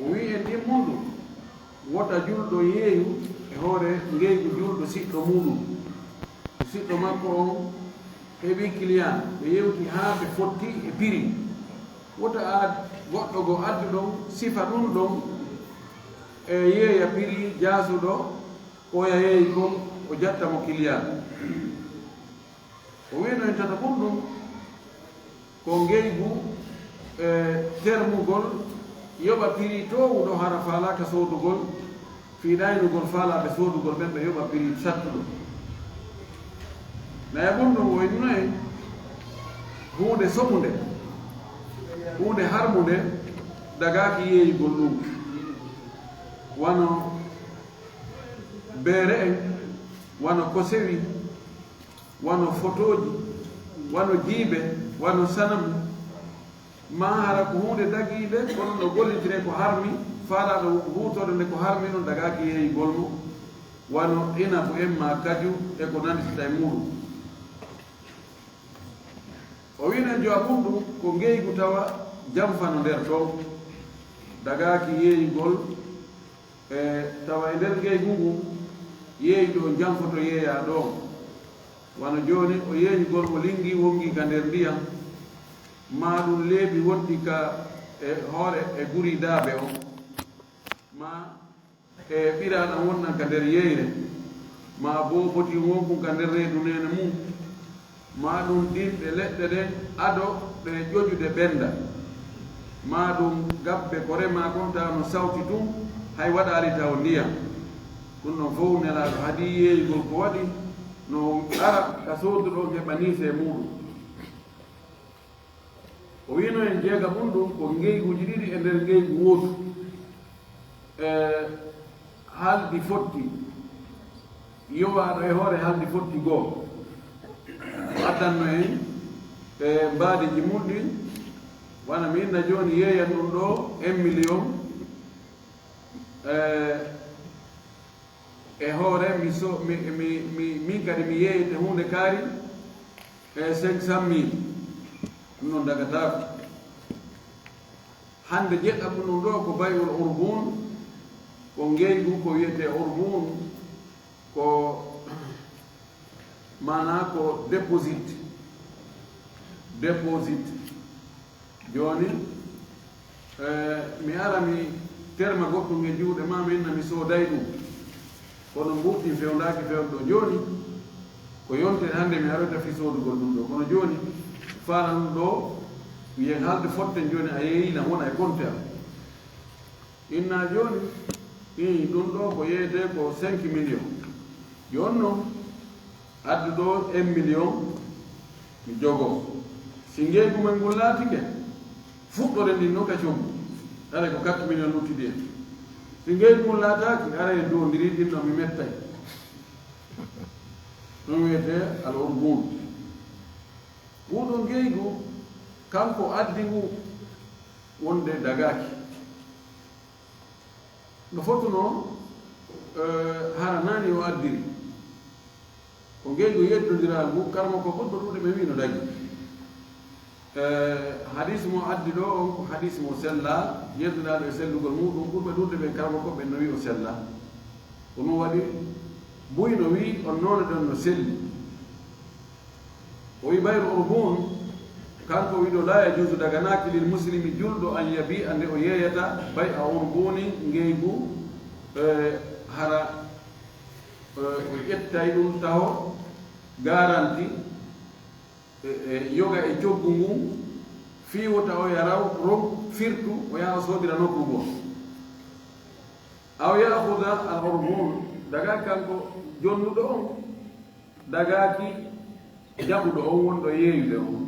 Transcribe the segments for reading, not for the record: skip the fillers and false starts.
o wi en ɗimmundu wota julɗo yeeyu e hoore ngeygu julɗo siɗɗo muɗum siɗɗo makko on heɓi client ɓe yewti haa ɓe fotti e piri wota goɗɗo go addu ɗon sifa ɗum ɗon e yeeya piri jaasuɗo oya yeeyi kon o jattamo client o wino en tata ɓum ɗum ko ngeygu termugol yoɓa piri towuɗo hara faalaka soodugol fiiɗaynugol faalaɓe soodugol ɓen ɓe yoɓa piri sattuɗo nayi ɓum ɗum o inno en hunde soɓude hunde harmude dagaki yeeyugol ɗum wano beere en wano kosewi wano photoji wano jiibe wano sanamu ma hara ko hunde dagiide kono no gollitire ko harmi faalaɗo hutorde nde ko harmi noon dagaki yeeyugol mo wano inabu en ma kaju e ko nanditita e muɗum o winen jo a ɓum ɗum ko ngeygu tawa jamfano nder ɗon dagaki yeeyugol e tawa e nder ngeygu ngu yeeyɗo jamfoto yeeya ɗon wano jooni o yeeñugol o lingi wongi ka nder ndiyam ma ɗum leeɓi woɗɗi ka e hoore e guri daabe o ma e ɓiraɗam wonnan ka nder yeyre ma bo foti wonku ka nder reedu nene mum ma ɗum ɗinɗe leɗɗe ɗen ado ɗe ƴoƴude ɓenda ma ɗum gabbe ko rema kon tawa no sawti tum hay waɗali taw ndiyam ɗum ɗon fof nelaɗo haadi yeeygol ko waɗi no ara ka sooduɗo heɓa niise e muɗum o wino en jeega ɓum ɗum ko ngeyguji ɗiɗi e nder ngeygu wotu haldi fotti yowaɗo e hoore haldi fotti goo addanno en e mbaadiji muɗɗi wana mi inna jooni yeeyan ɗum ɗo 1 million e hoore min kadi mi yeeyte hunde kaari e 500.000 ɗum noon dagatako hande jeɗɗa ko ɗum ɗo ko bayol urbun ko ngeygu ko wiyete urbun ko mana ko déposit joni mi ara mi terma goɗɗum e juuɗe ma mi inna mi sooday ɗum kono mbuɓɗi fewndaki fewɗo joni ko yontere hande mi arota fi soodugol ɗum ɗo kono joni faala ɗum ɗo wiyen halde fotten joni a yeeyina wona e compte am inna joni i ɗum ɗo ko yeeyete ko 5 million joni noon addu ɗo 1 million mi jogo si ngeygu men ngol laatike fuɗɗore ndin no kacum ara ko 4 million luttidi en si ngeygu ngol laataki ara e dondiri ɗin ɗo mi mettay ɗum wiyete al urbun huɗo ngeygu kanko addi ngu wonde dagaki no fotuno hara nani o addiri ko ngeygu yeddodiral ngu karmo ko ɓurɗo ɗuɗe ɓe wi no dagi hadis mo addi ɗo on ko hadis mo sella yeddoɗaɗo e sellugol muɗum ɓurɓe ɗuɗe ɓe karmo ko ɓe no wi o sella ko ɗum waɗi buy no wi on noone ɗon no selli o wi bayru urbun kanko wiɗo la yajuusu daganaki lil muslimi julɗo an yabi ande o yeeyata bay a urbuni ngeygu hara o ƴettay ɗum taho garanti yoga e coggu ngun fiwota o yaraw rom firtu o yaha soodira nokku goo aw yaahuda al urbun daga kanko jonnuɗo on dagaki jaɓuɗo on wonɗo yeeyude on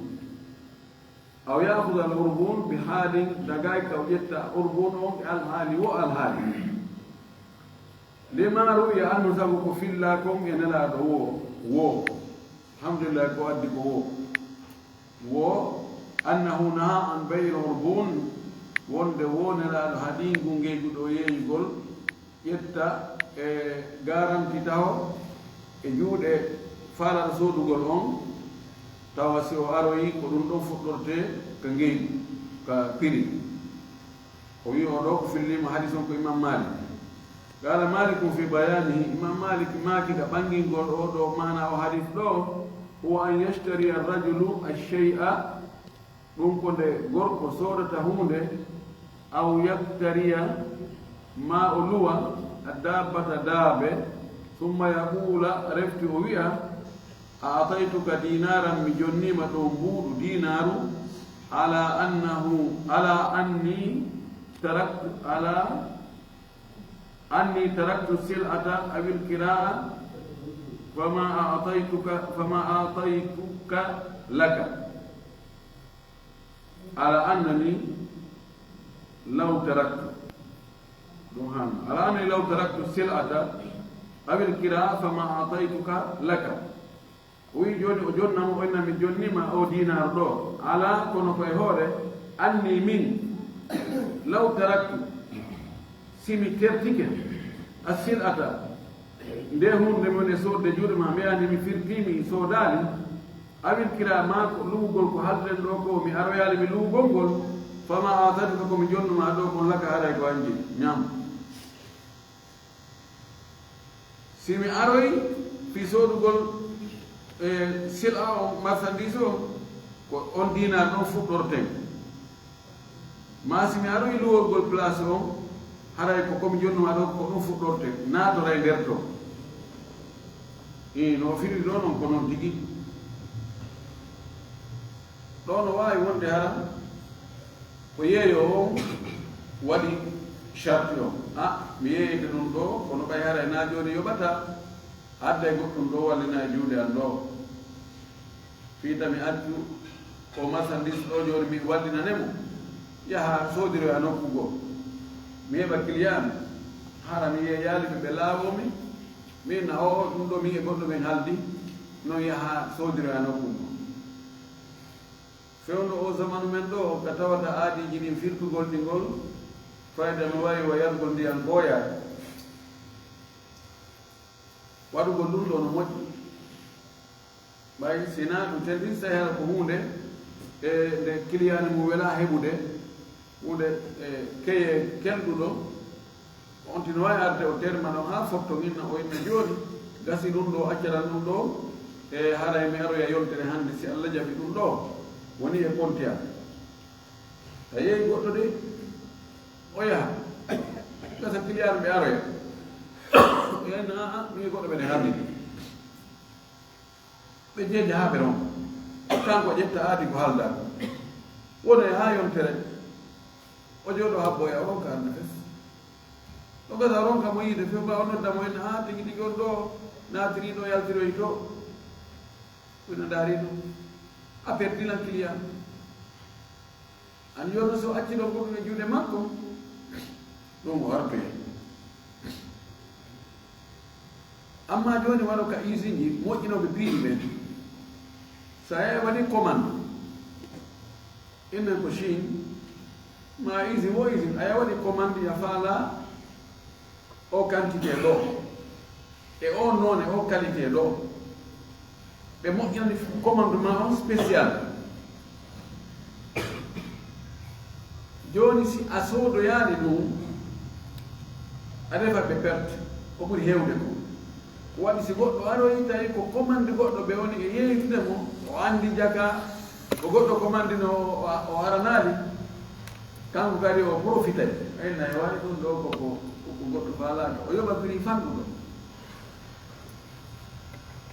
aw yaahuda al urbun bi haalin dagaki kaw ƴetta urbun on e alhaali wo alhaali lima ruya annu sabu ko filla kon e nelaɗo wo alhamdulillah ko addi ko wo annahu naha an bayr urbun wonde wo nelaɗo haɗingu ngeyguɗo yeeyugol ƴetta e garanti taw e juuɗe faalaɗo soodugol on tawa si o aroyi ko ɗum ɗon fuɗɗorte ka ngeygu ka piri ويودوك في اللي محدثون إمام مالك قال مالك في بيانه إمام مالك ما كده بانجين قول معنى وحديث له هو أن يشتري الرجل الشيء ممكن غرق صورة هونده أو يقتري ما ألوى الدابة دابة ثم يقول رفت ويا أعطيتك دينارا مجني مدوبور دينار على أني تركت السلعة أو الكراء فما أعطيتك لك على أنني لو تركت السلعة أو الكراء فما أعطيتك لك ويجون نمو إن من جوني ما أو دينار دو على كونو فيهوري أني من لو تركت سيمي ترتيك السلعة ndehun de mon so de jude ma me ani mi firtimi so dali awil kira ma ko lugol ko halden do ko mi aroyali mi lugol gol fama azatu ko mi jonnu ma do ko laka haray ko anji nyam simi aroy fi sodugol sila o marchandise ko on dinar no fuddorte ma simi aroy lugol place o haray ko mi jonnu ma do ko no fuddorte na do ray derto no firi ɗo noon ko noon tigi ɗo no wawi wonde hara ko yeeyo o waɗi charte o mi yeeyde ɗum ɗo kono ɓay hara na joni yoɓata adda e goɗɗum ɗo wallina e juuɗe an ɗo fiita mi accu o marchandise ɗo joni mi wallinanemo yaha sodiro e nokku goo mi heɓa client hara mi yeeyali ɓe laawomi min o ɗum ɗo min e goɗɗo men haldi non yaha sodiro e nokku ngo fewndo o zamanu men ɗo ka tawata aadiji ɗin firtugol ɗi ngol fayda no wawi wa yargol ndiyan ɓooyaade waɗugol ɗum ɗo no moƴƴi ɓay sina ɗum tendi so hara ko hunde e nde kiliyani mum wela heɓude hunde keye kelɗuɗo on tino wawi arde o terma ɗon ha fotto inna o inna jooni gasi ɗum ɗo accaran ɗum ɗo e haray mi aroya yoltere hannde si allah jaɓi ɗum ɗo woni e pontiya a yeeyi goɗɗo de o yaha gasa kiliyar ɓe aroya yayna aa mi goɗɗo ɓene hardini ɓe jeeje ha ɓe ron kanko ƴetta aadi ko halda wona e ha yontere o jooɗo habboya o ronka arna fes o gasa ronka mo yiide fe mba o noddamo en ha tigi tigi on ɗo naatiri ɗo yaltiroyi to ina daari ɗum a perdilan client an yono so acciɗo goɗɗum e juuɗe makko ɗum o hartoye amma joni waɗo ka usine ji moƴƴinoɓe piiɗi ɓen sa yahi waɗi commande innen ko Chine ma usine wo usine aya waɗi commande ya faala o quantité ɗo e o noone o qualité ɗo ɓe moƴƴani commandement on spécial joni si a soodoyaani ɗum a refa ɓe perte o ɓuri hewde ko waɗi si goɗɗo aroyi tawi ko commande goɗɗo ɓe woni e yeytude mo o andi jaka ko goɗɗo commande no o haranaali kanko kadi o profitay ayna e wawi ɗum ɗo koko goɗɗo faalaka o yoɓa prix fanɗuɗo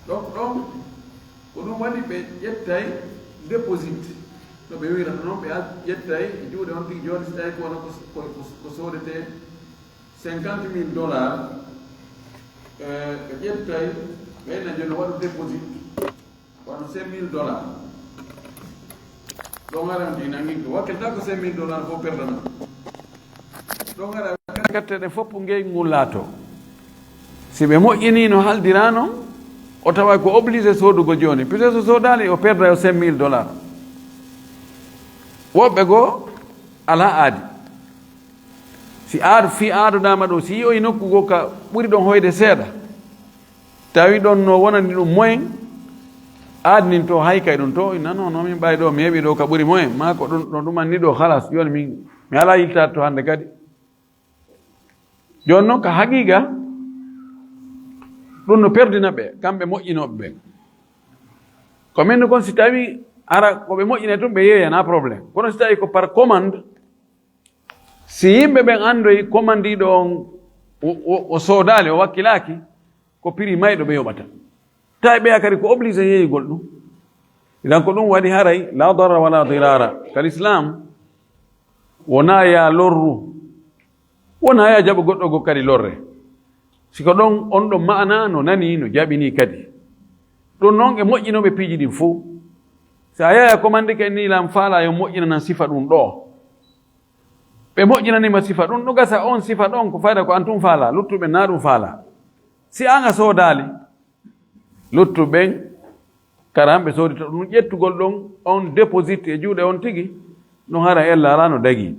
donc ɗon ko ɗum waɗi ɓe ƴettay déposit no ɓe wirata noon ɓe ƴettay e juuɗe on tigi joni so tawi ko wona ko soodete $50,000 ɓe ƴettay ɓeyna joni waɗu déposit wano $5,000 ɗon ara ndinangi ko wakkilta ko $5,000 fof perdana ɗon ara katteɗe fopp ngey ngullato si ɓe moƴƴini no haldira noon o tawa ko obligé soodugo joni peut être so soodani o perdra yo $5,000 woɓɓe goo ala aadi si fi aadodama ɗo si yiyoyi nokkugo ka ɓuri ɗon hoyde seeɗa tawi ɗon no wonani ɗum moyen aadnin to haykay ɗum to nanon noon min ɓawi ɗo mi heeɓi ɗo ka ɓuri moyen ma ko ɗum ɗo ɗumanni ɗo halas joni min mi ala yilta to hande kadi joni noon ka haqiqa ɗum no perdina ɓe kamɓe moƴƴinoɓe ɓe ko min kon si tawi ara koɓe moƴƴine tun ɓe yeeyana probléme kono si tawi ko par commande si yimɓe ɓen andoyi commandiɗo on o soodali o wakkilaki ko prix mayɗo ɓe yoɓata tawi ɓeya kadi ko obligé yeeyigol ɗum idan ko ɗum waɗi haray la darra wala dirara kal islam wona ya lorru wona ya jaɓa goɗɗo go kadi lorre siko ɗon on ɗo ma'ana no nani no jaɓini kadi ɗum noon e moƴƴinoɓe piiji ɗin fo so a yaya commandike ni lam faala yo moƴƴinana sifa ɗum ɗo ɓe moƴƴinanima sifa ɗum ɗo gasa on sifa ɗon ko fayda ko antum faala luttuɓe na ɗum faala si an a soodali luttuɓen kara hamɓe soodita ɗum ƴettugol ɗon on déposite e juuɗe on tigi ɗum hara ella ala no dagi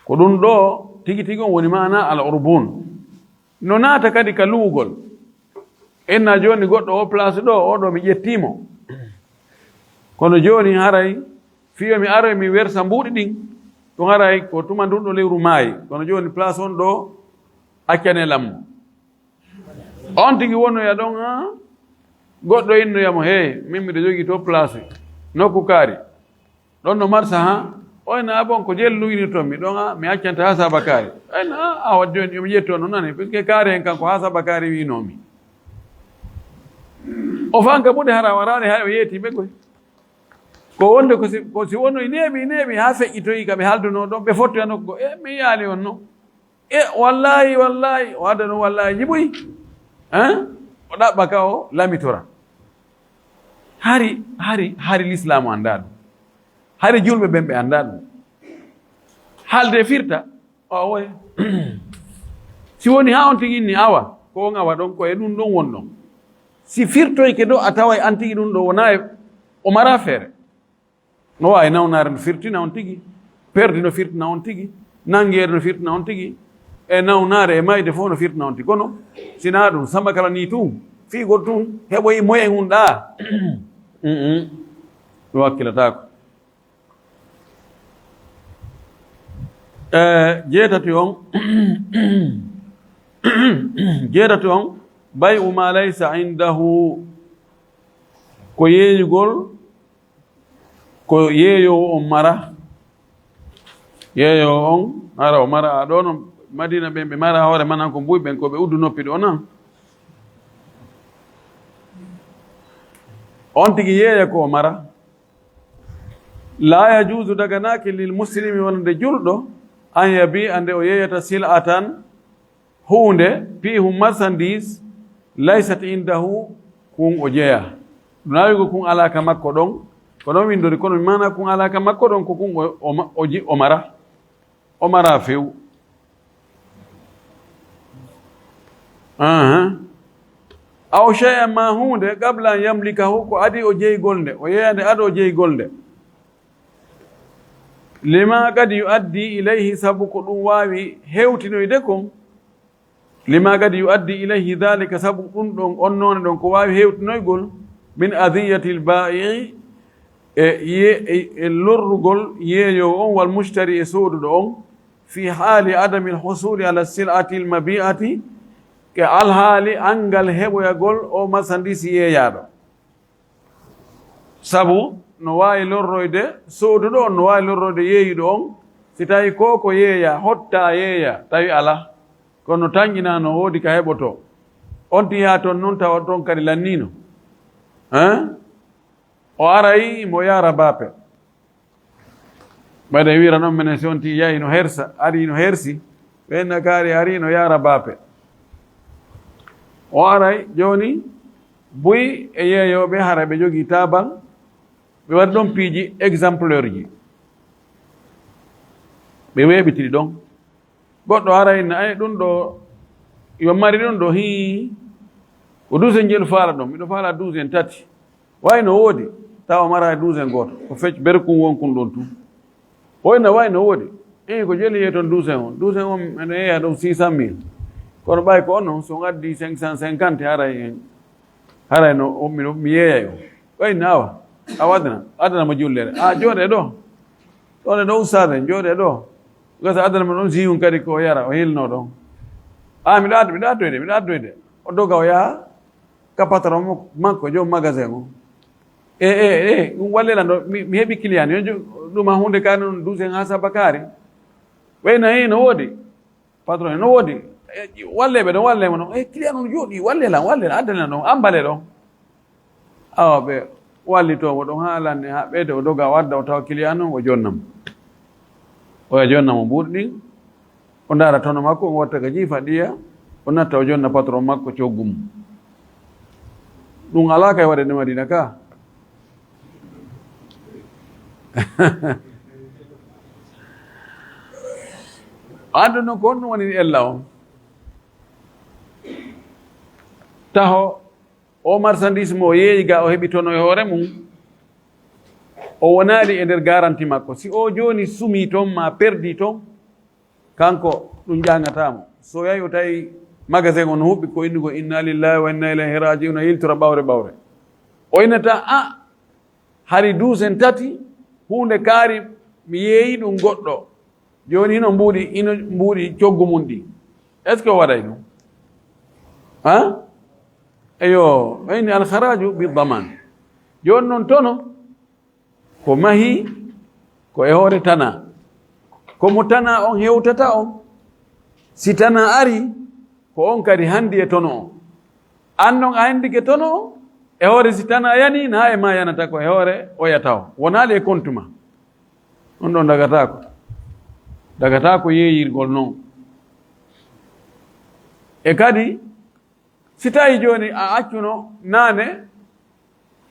ko ɗum ɗo tigi tigi on woni mana al urbun no naata kadi ka luugol enna joni goɗɗo o place ɗo oɗo mi ƴettimo kono joni haray fiyo mi aroy mi wersa mbuuɗi ɗin ɗum haray ko tuma ndun ɗo lewru maayi kono joni place on ɗo accane lammo on tigi wonoya ɗon ha goɗɗo innoyamo hey min miɗo jogui to place nokku kaari ɗon no marsa ha oyna abon ko jelluyni toon mi ɗon ha mi accanta ha saba kaari ayna a wadde joni yomi ƴetto no nani puisque kaari hen kanko ha saba kaari winomi o fanka ɓuuɗe hara warani ha o yeetiɓe koy ko wonde ko si wonoy neeɓi ha feƴƴitoyi kaɓe halduno ɗon ɓe fotti nokku go mi yaali on no wallahi o adda no wallahi jiɓoyi o ɗaɓɓa ka o lamitora hari l'islamu annda ɗum hari julɓe ɓen ɓe annda ɗum haalde firta o woy si woni ha on tigi inni awa ko on awa ɗon ko e ɗum ɗon won ɗon si firtoyke ɗo a tawa an tigi ɗum ɗo wona o mara feere no wawi nawnare no firtina on tigi perdi no firtina on tigi nanguere no firtina on tigi e nawnare e mayde fof no firtina on tigi kono sina ɗum samba kala ni tum fiigol tum heɓoyi moyen hunɗa ɗum hakkilatako jeetati on bay uma laysa indahu ko yeeyugol ko yeeyowo on mara yeeyowo on ara o mara a ɗo no madina ɓen ɓe mara hoore manan ko mbuy ɓen ko ɓe uddu noppi ɗo nan on tigi yeeya ko o mara la yajuusu daganaki lil muslimi wonde julɗo an yabi ande o yeeyata sil'atan hunde piihum marchandise laysat indahu kun o jeeya ɗunawigo kun alaka makko ɗon ko ɗon windori kono mi mana kun alaka makko ɗon ko kun o mara few aw shay'an ma hunde qabla an yamlikahu ko adi o jeygol nde o yeeyande ado o jeygol nde lima kadi yuaddi ilayhi sabu ko ɗum wawi hewtinoyde kon lima kadi yuaddi ilayhi dhalika sabu ɗum ɗon onnone ɗon ko wawi hewtinoygol min adiyati lbaii e lorrugol yeeyowo on wal mushtari e sooduɗo on fi haali adami lhusuli ala silati lmabi'ati ke alhaali angal heɓoyagol o marchandise yeeyaɗo sabu no wawi lorroyde sooduɗo on no wawi lorroyde yeeyiɗo on si tawi ko yeeya hotta yeeya tawi ala kono tanƴina no woodi ka heɓoto on tiya toon noon tawa toon kadi lannino o arayi mo yara bape ɓayde wira noon minen si on ti yahi no hersa ari no hersi ɓenna kaari ari no yara bape o aray joni buy e yeeyoɓe hara ɓe jogii tabal ɓe waɗi ɗon piiji exemplaire ji ɓe weeɓitiri ɗon goɗɗo arayna ay ɗum ɗo yo mari ɗum ɗo ko 12 jelu faala ɗon miɗo faala 12 tati wayno woodi tawa mara 12 goto ko fecc berkum wonkun ɗon tum oyna wayno woodi ko jeli yeye toon 12 on 12 on ene yeeya ɗum 600 000 kono ɓay ko onnon so addi 550 haray no mi yeeyay o ɓayna awa adana mo jullere jooɗe ɗo ɗon e ɗo usade jooɗe ɗo gasa adana mo ɗon siwum kadi ko yara o hilno ɗon miɗo addoyde o doga o yaha ka patron makko joom magasin o ɗum wallela ɗo mi heɓi client yo ɗuma hunde kani ɗon duusen ha Sabakary wayna no woodi patron no woodi walleɓe ɗon wallemo ɗon client on jooɗi wallela addana ɗon ambale ɗon awa ɓe wallitomo ɗon ha lande ha ɓeyde o doga wadda o tawa client on o jonnamo oya jonnamo ɓuuɗi ɗin o ndaara tono makko o watta ka jiifa ɗiya o natta o jonna patron makko coggum ɗum ala kay waɗe nde Madina ka anduno ko ɗum woni ella on taho o marchandise mo o yeeyi ga o heɓi tono e hoore mum o wonaali e nder garanti makko si o joni sumi toon ma perdi toon kanko ɗum jangatamo so yahi o tawi magasin on huɓɓi ko innugo inna lillahi wa inna ilayhi rajiun yiltora ɓawre o innata hari duusen tati hunde kaari mi yeeyi ɗum goɗɗo joni ino mbuuɗi coggu mum ɗi est ce que o waɗay ɗum eyo wayni alharaju bidaman joni noon tono ko mahi ko e hoore tana komo tana on hewtata on si tana ari ko on kadi handi e tono o an noon a hendike tono o e hoore si tana yani na e ma yanata ko e hoore o yata o wonaali e compte ma on ɗon dagata ko yeeyirgol noon e kadi si tawi joni a accuno naane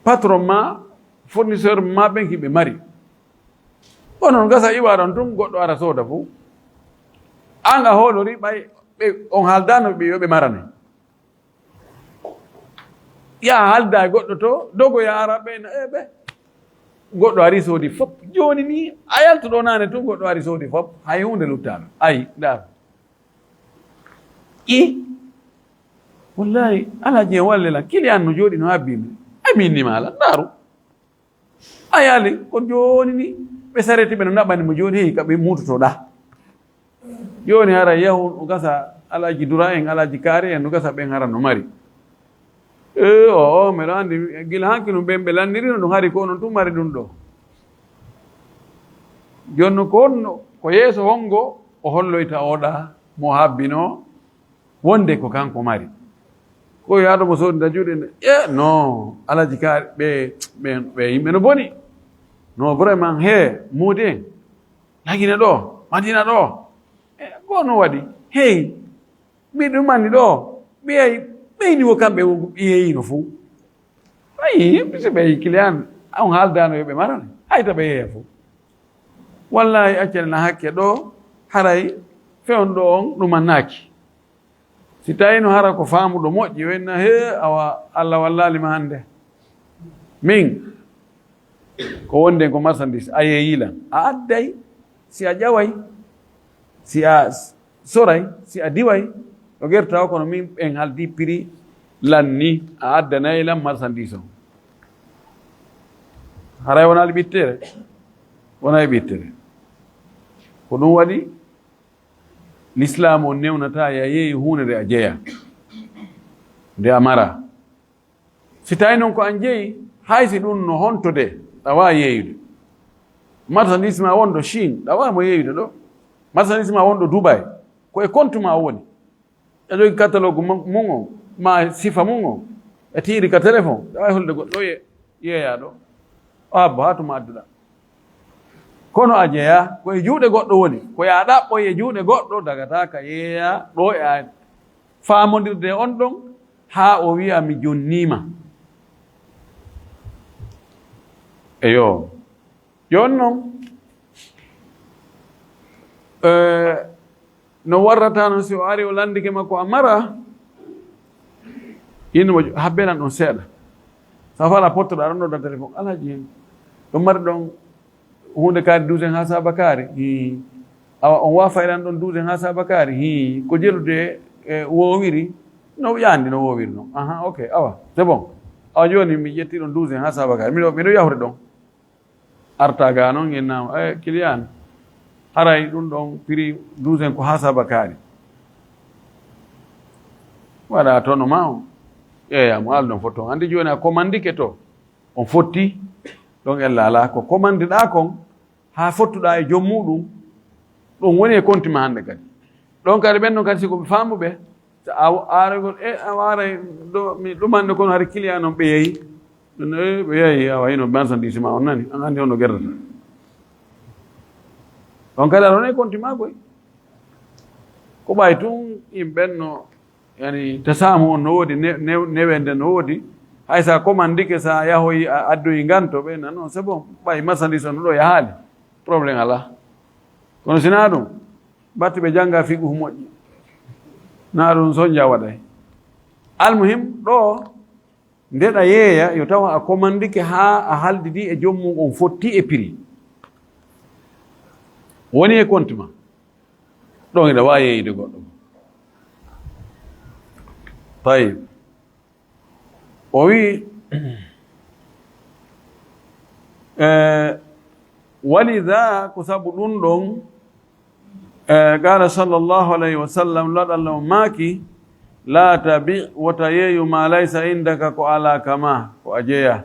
patron ma fournisseur ma ɓen hiɓe mari onon gasa iwa ɗon tun goɗɗo ara sooda fo an a hoolori ɓay on haaldano ɓe yoɓe marane ya haalda e goɗɗo to dogo ya ara ɓeyna ɓe goɗɗo ari soodi fop joni ni a yaltuɗo naane tun goɗɗo ari soodi fop hay hunde luttaɗo ayi ndar wallahi alaji en wallela client no jooɗi no habbimi aminnimala ndaru a yaali ko joni ni ɓe sareti ɓe no naɓani mo joni heyi kaɓe mutotoɗa joni hara yahu no gasa alaji dura en alaji kaari en no gasa ɓen hara no mari mbeɗo andi gila hakkino ɓen ɓe landirino ɗum hari ko onon tum mari ɗum ɗo jonno ko onno ko yeeso hongo o holloyta oɗa mo habbino wonde ko kanko mari ko yaado mo sodida juuɗe non alaji kaari ɓe yimɓe no boni non vraiment muudi en lagina ɗo madina ɗo ko no waɗi hey mbi ɗum manni ɗo ɓeyni wo kamɓe yeeyino fo ayi so ɓe client on haaldano yoɓe marane hayta ɓe yeeya fo wallahi accane hakke ɗo haray fewn ɗo on ɗumannaki si tawi no hara ko faamuɗo moƴƴi wenna awa Allah wallalima hannde min ko wonde ko marchandise a yeeyilan a adday si a ƴaway si a soray si a diway o gertawa kono min ɓen haldi prix lanni a addanaylan marchandise on haray wonali ɓittere wona e ɓittere ko ɗum waɗi l'islam o newnata ya yeeyi hunde nde a jeeya nde a mara si tawi noon ko an jeeyi haysi ɗum no hontode ɗawa yeeyude marchandise ma wonɗo Chine ɗawamo yeeyude ɗo marchandise ma wonɗo Dubai ko e compte ma woni a jogi catalogue mum o ma sifa mum o e tiiri ka téléphone ɗawa holde goɗɗo yeeya ɗo o habbo ha tuma adduɗa kono a jeeya koye juuɗe goɗɗo woni ko ya ɗaɓɓo e juuɗe goɗɗo dagata ka yeeya ɗo e a famodirde on ɗon ha o wiya mi jonnima eyo joni noon no warrata noon si o ari o landike makko a mara innimo habbenan ɗon seeɗa sa fala pottoɗa ɗon ɗo da téléphone alaji hen ɗum mari ɗon hunde kaari 12 ha Sabakary awa on wafayran ɗon 12 ha Sabakary ko jeelude wowiri no yandi no wowiri noon ok awa c'est bon awa joni mi ƴetti ɗon 12 ha Sabakary miɗo yahure ɗon artaga noon innama client haray ɗum ɗon prix 12 ko ha saba kaari waɗa tono ma o ƴeeyamo alɗon foto andi joni a commandike to on fotti ɗon ella ala ko commande ɗa kon ha fottuɗa e joom muɗum ɗum woni e compte ma hannde kadi ɗon kadi ɓen ɗon kadi siko ɓe faamuɓe aragol a waray ɗo mi ɗumande kono haade client noon ɓe yeeyi ɗum ɓe yeeyi a wayno marchandise ma on nani an anndi on no gerdata on kadi aɗa woni e compte ma koye ko ɓay tun yimɓen no yani tasamu on no woodi newende no woodi hay sa commandike sa yahoyi addoyi nganto ɓe nan non c'est bon ɓay marchandise on ɗo yahaali probléme ala kono sina ɗum batte ɓe jannga figu moƴƴi na ɗum soñja waɗay almuhim ɗo ndeɗa yeeya yo tawa a commandike ha a haldidi e jommum on fotti e prix woni e compte ma ɗon eɗa wawi yeeyde goɗɗo tayib o wi walida ko sabu ɗum ɗon qala sallllahu alayhi wa sallam laɗallah maaki la tabi wota yeeyu ma laysa indaka ko ala kama ko a jeeya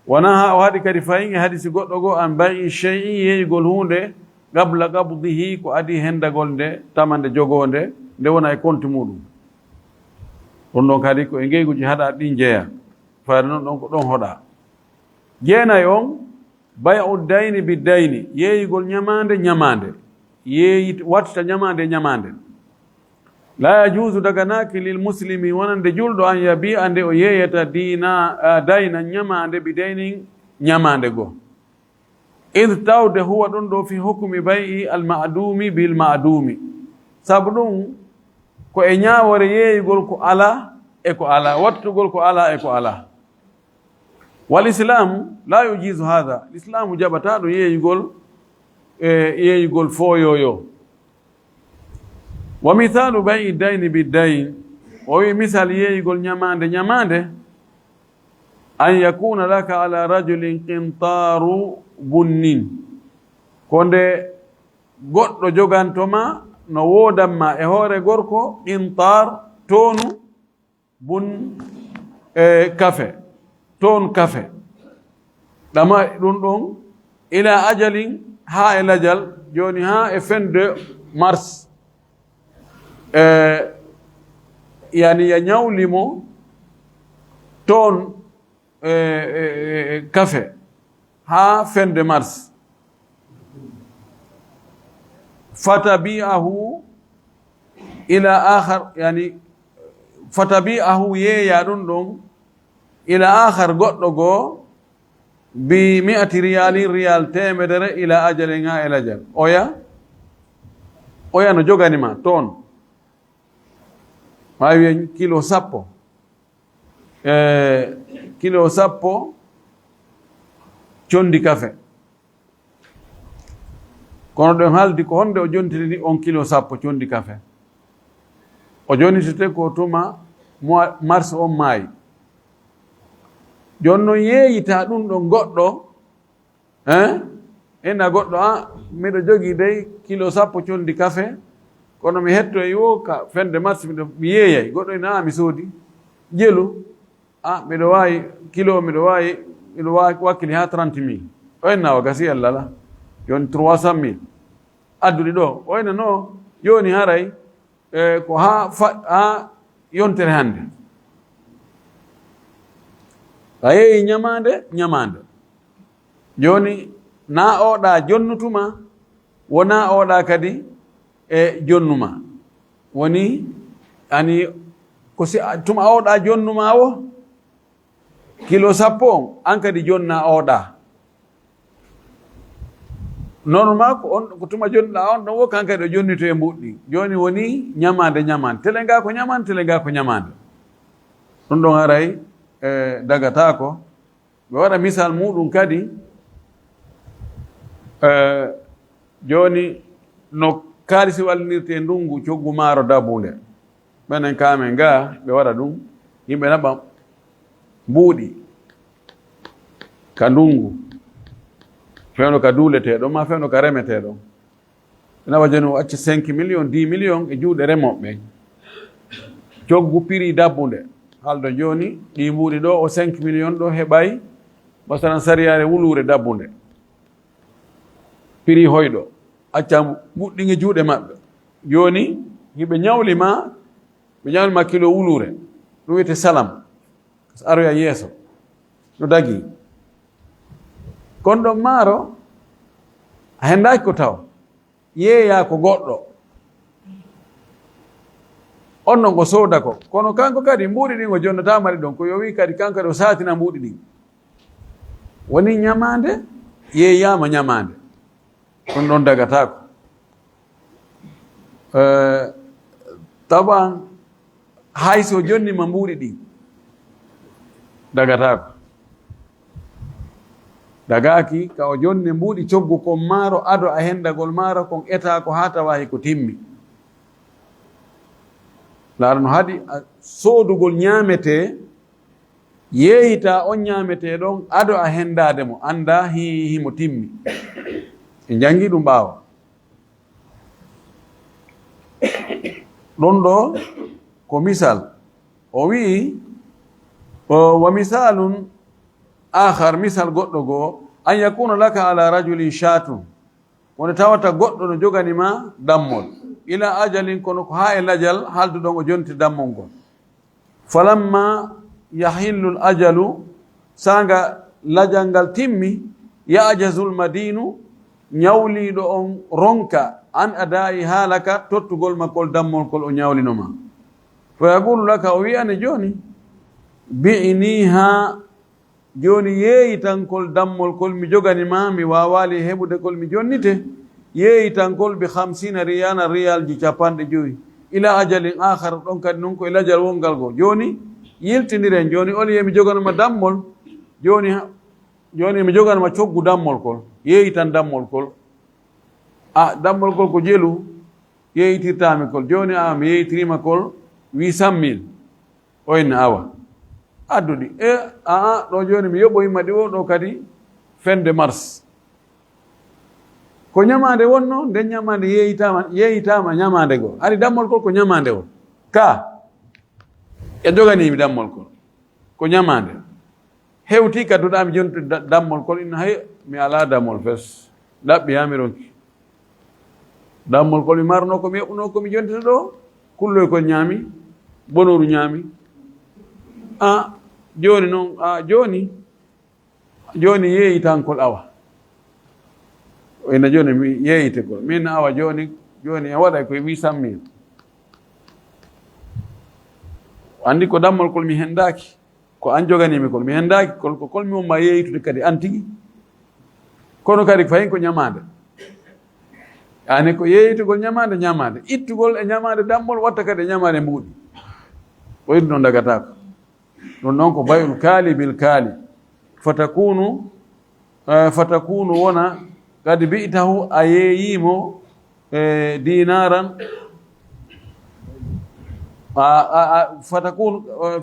wona ha o haɗi kadi fayin e hadisi goɗɗo goo an bayi chey yeeyugol hunde gabla gabdihi ko adi hendagol nde tamande jogonde nde wona e compte muɗum ɗum ɗon kadi ko e ngeyguji haɗa ɗi jeeya fayde noon ɗon ko ɗon hoɗa jeenayi on bay u dayni bi dayni yeeyugol ñamande yeeyi wattita ñamande la yajuusu daganaki lil muslimi wonande julɗo an yabi ande o yeeyata dayna ñamande bi daynin ñamande goo id tawde huwa ɗum ɗo fi hukmi bayi al madumi bil madumi sabu ɗum ko e ñaawore yeeyugol ko ala e ko ala wattugol ko ala e ko ala wal islamu la yujizu hada l'islamu jaɓata ɗum yeeyugol fooyoyo wa mithalu bayi dayni bi dayn o wi misal yeeyugol ñamande an yakuna laka ala rajulin qintaru bunnin ko nde goɗɗo jogantoma no woodanma e hoore gorko qintar tonu bun kafe ton kafe ɗama ɗum ɗon ila ajalin ha e lajal joni ha e fin de mars yani ya ñawlimo ton kafe ha fin de mars fatabi'ahu ila akhar yani fatabi'ahu yeeya ɗum ɗon ila akhar goɗɗo goo bi 100 riyal temedere ila ajalin ha e lajal oya no joganima toon ma wiyen kilo 10 kilo 10 condi kafe kono ɗon haaldi ko honde o jontiri on kilo 10 condi kafe o jonitete ko tuma mars on maayi joni noon yeeyita ɗum ɗon goɗɗo ena goɗɗo miɗo jogii dey kilo 10 condi kafe kono mi hetto e yo ka fende mars mi yeeyay goɗɗo ina mi soodi jelu miɗo waawi kilo miɗo waawi wakkili ha 30 000 o enna o gasi allah la joni 300 000 adduɗi ɗo o ena no joni haray ko ha yontere hannde a yeeyi ñamande joni na oɗa jonnutuma wona oɗa kadi e jonnuma woni ani ko si tuma oɗa jonnuma o kilo 10 on an kadi jonna oɗa normal ko tuma jonɗa on ɗon wo kan kadi o jonnito e mbuɗɗi joni woni ñamande tele nga ko ñamande ɗum ɗon haray dagatako ɓe waɗa misal muɗum kadi joni no kaalisi wallinirte ndungu coggu maaro dabunde ɓenen kamen nga ɓe waɗa ɗum yimɓe naɓa mbuuɗi ka ndungu fewno ka duuleteɗo ma fewno ka remeteɗo ina wajoni o acci 5 million 10 million e juuɗe remoɓe coggu prix dabbunde haldo joni ɗi mbuuɗi ɗo o 5 million ɗo heɓay masalan sariyare wulure dabbunde prix hoyɗo acca ɓuɗɗinge juuɗe maɓɓe joni hiɓe ñawlima kilo wulure ɗum wiyete salam aroya yeeso no dagi kon ɗon maaro a hendaki ko taw yeeya ko goɗɗo on non ko sooda ko kono kanko kadi mbuuɗi ɗin o jonnatamari ɗon ko yo wi kadi kanko kadi o saatina mbuuɗi ɗin woni ñamande yeeyama ñamande ɗum ɗon dagatako taban hayso jonnima mbuuɗi ɗin dagatako dagaki ka o jonne mbuuɗi coggu kon maaro ado a hendagol maaro kon eta ko ha tawahi ko timmi laara no haɗi soodugol ñaamete yeeyita on ñaamete ɗon ado a hendade mo anda himo timmi e jangi ɗum ɓaawa ɗon ɗo ko misal o wii wa misalun akhar misal goɗɗo goo an yakuna laka ala rajulin shatun woni tawata goɗɗo no joganima dammol ila ajalin kono ko ha e lajal haldu ɗon o jonti dammol ngol falamma yahillu l ajalu sanga lajal ngal timmi yajazul madinu ñawliɗo on ronka an adayi haalaka tottugol makkol dammol kol o ñawlinoma fa yaqulu laka o wiyane joni bi'iniha joni yeeyitankol dammol kol mi joganima mi wawali heɓude kol mi jonnite yeeyitankol bi 50 riyana riyal ji 50 ila ajalin akhar ɗon kadi noon koye lajal wongal go joni yiltidiren joni on wiye mi joganoma dammol joni mi joganoma coggu dammol kol yeeyitan dammol kol dammol kol ko jelu yeeyitirtami kol joni mi yeeyitirima kol 800 000 oyne awa adduɗi ɗo joni mi yoɓoyima ɗi o ɗo kadi fin de mars ko ñamande wonno nden ñamande yeeyitama ñamande goo ari dammol kol ko ñamande o ka e joganimi dammol kol ko ñamande hewti kadduɗami jontude dammol kol inna hay mi ala dammol fes ɗaɓɓiyami ronki dammol kol mi marno komi yoɓuno komi jontita ɗo kulloy kol ñaami bonoru ñaami joni noon joni yeeyitankol awa ina joni mi yeeyite kol min awa joni en waɗay koye 800 000 andi ko dammol kol mi hendaki ko an joganimi kol mi hendaki kol mi wonma yeeyitude kadi an tigi kono kadi fayin ko ñamade ani ko yeeyitugol ñamade ittugol e ñamade dammol watta kadi e ñamade mbuuɗi o yiɗi noon dagatako ɗum noon ko bayul kaali bil kaali fatakunu wona kadi bi'tahu a yeeyimo dinaran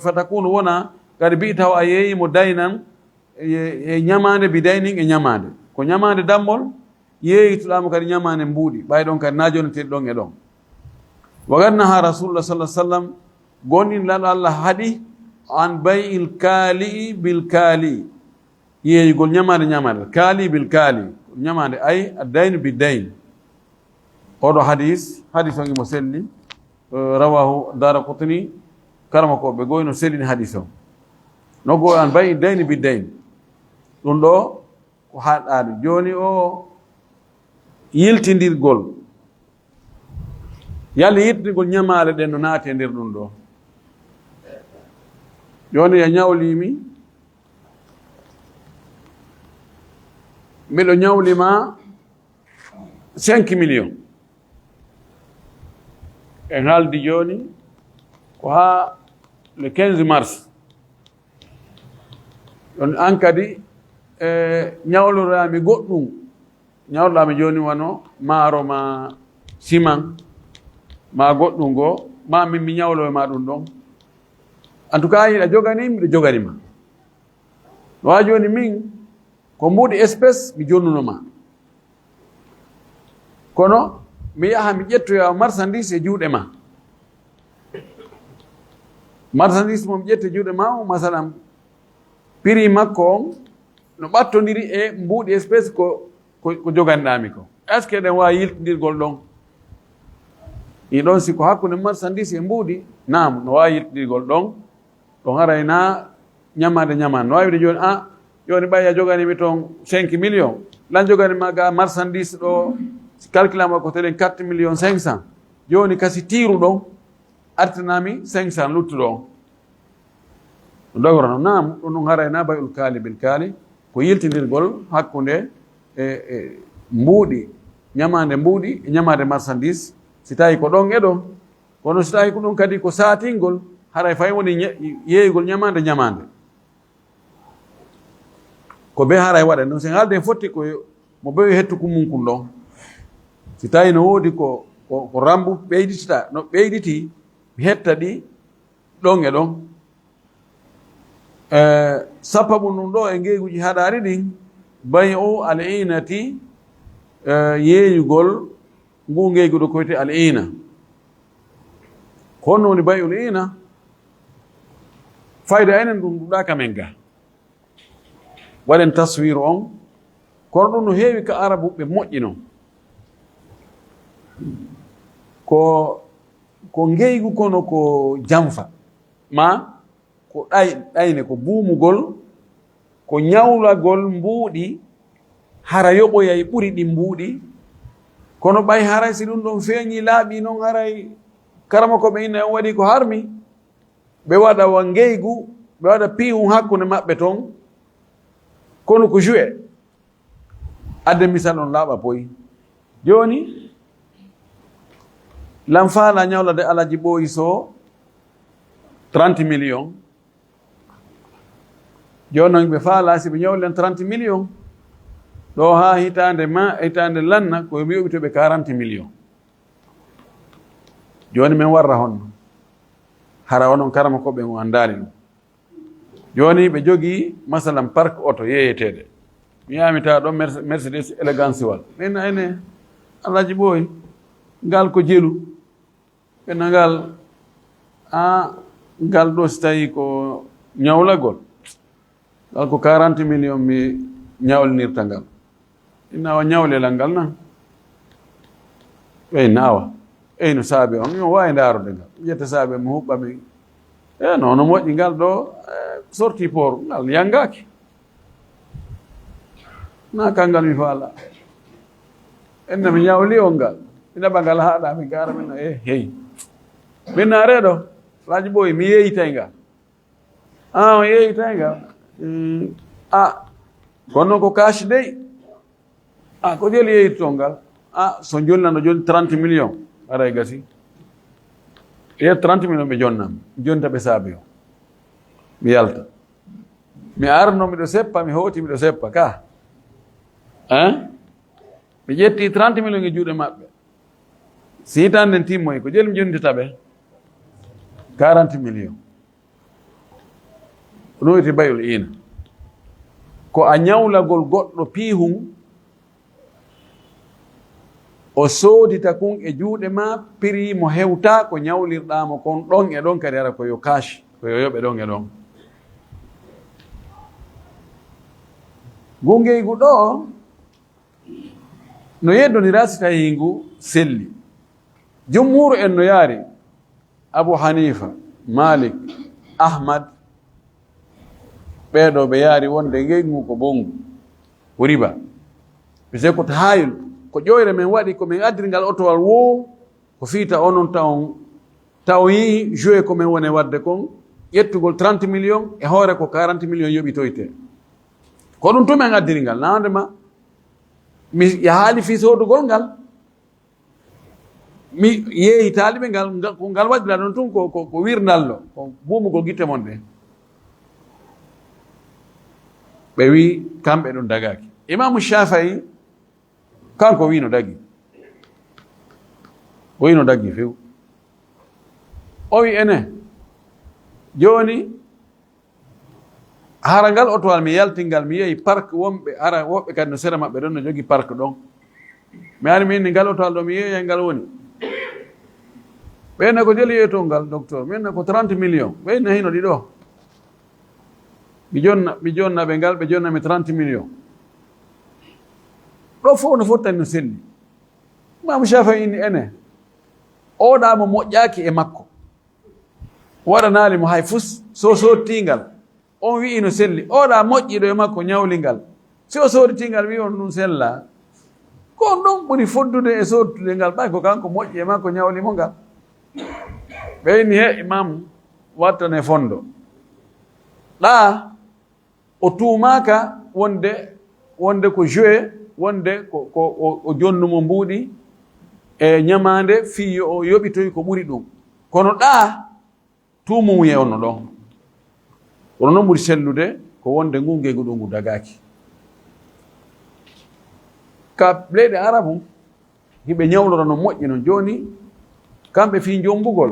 fatakunu wona kadi bi'tahu a yeeyimo daynan e ñamande bi daynin e ñamande ko ñamande dammol yeeyituɗama kadi ñamande mbuuɗi ɓay ɗon kadi najoneteɗi ɗon e ɗon wa gannaha rasulullah sallah sallam gonɗin laɗo Allah haɗi an bay'il kaali bil kaali yeeyugol ñamade kaali bil kaali ñamade ay addaynu bi dayn oɗo hadis on imo selli rawahu Daraqutni karama ko ɓe goyno sellini hadis o no go an bay'il dayni bi dayn ɗum ɗo ko haɗɗade joni o yiltidirgol yalla yiltidirgol ñamade ɗen no naati e nder ɗum ɗo joni a ñawlimi miɗo ñawlima 5 million en haaldi joni ko ha le 15 mars ɗon an kadi ñawlorami goɗɗum ñawloɗami joni wano maaro ma siman ma goɗɗum goo ma min mi ñawlo e ma ɗum ɗon en tout cas yiɗa jogani miɗo joganima wa joni min ko mbuɗi espèce mi jonnunoma kono mi yaha mi ƴettoya marchandise e juuɗe ma marchandise mo mi ƴette juuɗe ma o masalan prix makko on no ɓattodiri e mbuuɗi espèce ko joganiɗami ko est ce que eɗen wawi yiltodirgol ɗon ɗon siko hakkude marchandise e mbuuɗi nam no wawi yiltodirgol ɗon ɗon arayna ñamade ñamande no wawide joni joni ɓay a joganimi toon 5 millions lan joganima ga marchandise ɗo calculama ko teɗen 4 millions 500 joni kasi tiru ɗon artinami 500 luttuɗo on dogorano nam ɗum ɗum harayna bayul kaali bil kaali ko yiltidirgol hakkude e mbuuɗi ñamade mbuuɗi e ñamade marchandise si tawi ko ɗon e ɗon kono si tawi ko ɗum kadi ko saatingol haray fay woni yeeygol ñamade ñamade ko be haray waɗa ɗum sen haalde fotti ko mo bewi hettu kumunkun ɗon si tawi no woodi ko rambu ɓeyditita no ɓeyditi hetta ɗi ɗon e ɗon sababu ɗum ɗo e ngeyguji haɗari ɗin bayi o al inati yeeyugol ngu ngeyguɗo ko wiyete al ina honno woni bayul ina fayda enen ɗum ɗuɗaka men ga waɗen taswir on kono ɗum no heewi ka arabu ɓe moƴƴi noon ko ngeygu kono ko janfa ma ko ɗayne ko buumugol ko ñawlagol mbuuɗi hara yoɓoyay ɓuri ɗi mbuuɗi kono ɓay haray si ɗum ɗon feeñi laaɓi noon haray karama ko ɓe inna on waɗi ko harmi ɓe waɗa wa ngeygu ɓe waɗa piiwum hakkunde maɓɓe toon kono ko joué adde misal on laaɓa boyi joni lam faala ñawlade alaji ɓooyi so 30 millions joni noon ɓe faala si ɓe ñawlen 30 millions ɗo ha hitande lanna ko mi yoɓitoɓe 40 millions joni min warra honno hara onon karama koɓe o andali ɗum joni ɓe jogii masalan parc auto yeeyeteɗe mi yamita ɗo mercedes élégance wal min ene alaji ɓooyi ngal ko jelu ɓenna ngal ngal ɗo so tawi ko ñawlagol ngal ko 40 millions mi ñawlinirta ngal innawa ñawlelal ngal nan ɓey nawa no saabe on mi wawi ndarude ngal ƴetta saabe mi huɓɓa mi nono moƴƴi ngal ɗo sorti port ngal yanngaki na kangal mi faala enne mi ñawli on ngal inaɓa ngal haɗa mi gara min hey min nareɗo laaji ɓooyi mi yeeyitay ngal o yeeyitay ngal kono ko kashi dey ko jeli yeeyito ngal so jonnano joni 30 millions aray gasi 30 millions ɓe jonnam jonta ɓe saabi o mi yalta mi arno miɗo seppa mi hooti miɗo seppa ka mi ƴetti 30 millions e juuɗe maɓɓe si hitande timmoy ko jeli mi jondita ɓe 40 millions ɗum wiyete bayul ina ko a ñawlagol goɗɗo piihum o soodita kun e juuɗe ma prix mo hewta ko ñawlirɗamo kon ɗon e ɗon kadi ara koyo cash koyo yoɓe ɗon e ɗon gungeygu ɗo no yeddonira si tawi ngu selli jumhuru en no yaari Abu Hanifa Malik Ahmad ɓeeɗo ɓe yaari wonde ngeygu ko bongu ko riba bise ko tahayul ko ƴoyre men waɗi komin addiringal otowal wo ko fiita onon taw yi joué komin woni wadde kon ƴettugol 30 millions e hoore ko 40 millions yoɓitoyte ko ɗum tumen addiringal nawdema mi yahaali fi soodugol ngal mi yeeyi taaliɓe ngal ko ngal waɗira ɗon tun ko wirdallo ko buumugol gitte mon ɗe ɓe wi kamɓe ɗum dagaki imamu Shafi'i kanko wino dagi o wino daggi few o wi ene joni harangal otowal mi yaltingal mi yehi parc wonɓe ara woɓɓe kadi no sera maɓɓe ɗon no jogi parc ɗon mi ari min ngal otowal ɗo mi yeeya ngal woni ɓeyna ko jeli yeeto ngal docteur minna ko 30 millions ɓeyna hino ɗiɗo mi jonna ɓe ngal ɓe jonnami 30 millions ɗo fof no fottani no selli Imam Shafi'i inni ene oɗamo moƴƴaki e makko waɗanali mo hay fus so sottingal on wi no selli oɗa moƴƴiɗo e makko ñawlingal si o sodditingal wi on ɗum sella ko on ɗon ɓuri foddude e soddude ngal ɓay ko kanko moƴƴi e makko ñawlimo ngal ɓeyni he imam wattane fondo ɗa o tumaka wonde ko joué wonde o jonnumo mbuuɗi e ñamande fi o yoɓitoy ko ɓuri ɗum kono ɗa tumuye onno ɗon kono noon ɓuri sellude ko wonde ngungeygu ɗo ngu dagaki ka leyɗe arabu hiɓe ñawlora no moƴƴi no joni kamɓe fi jombugol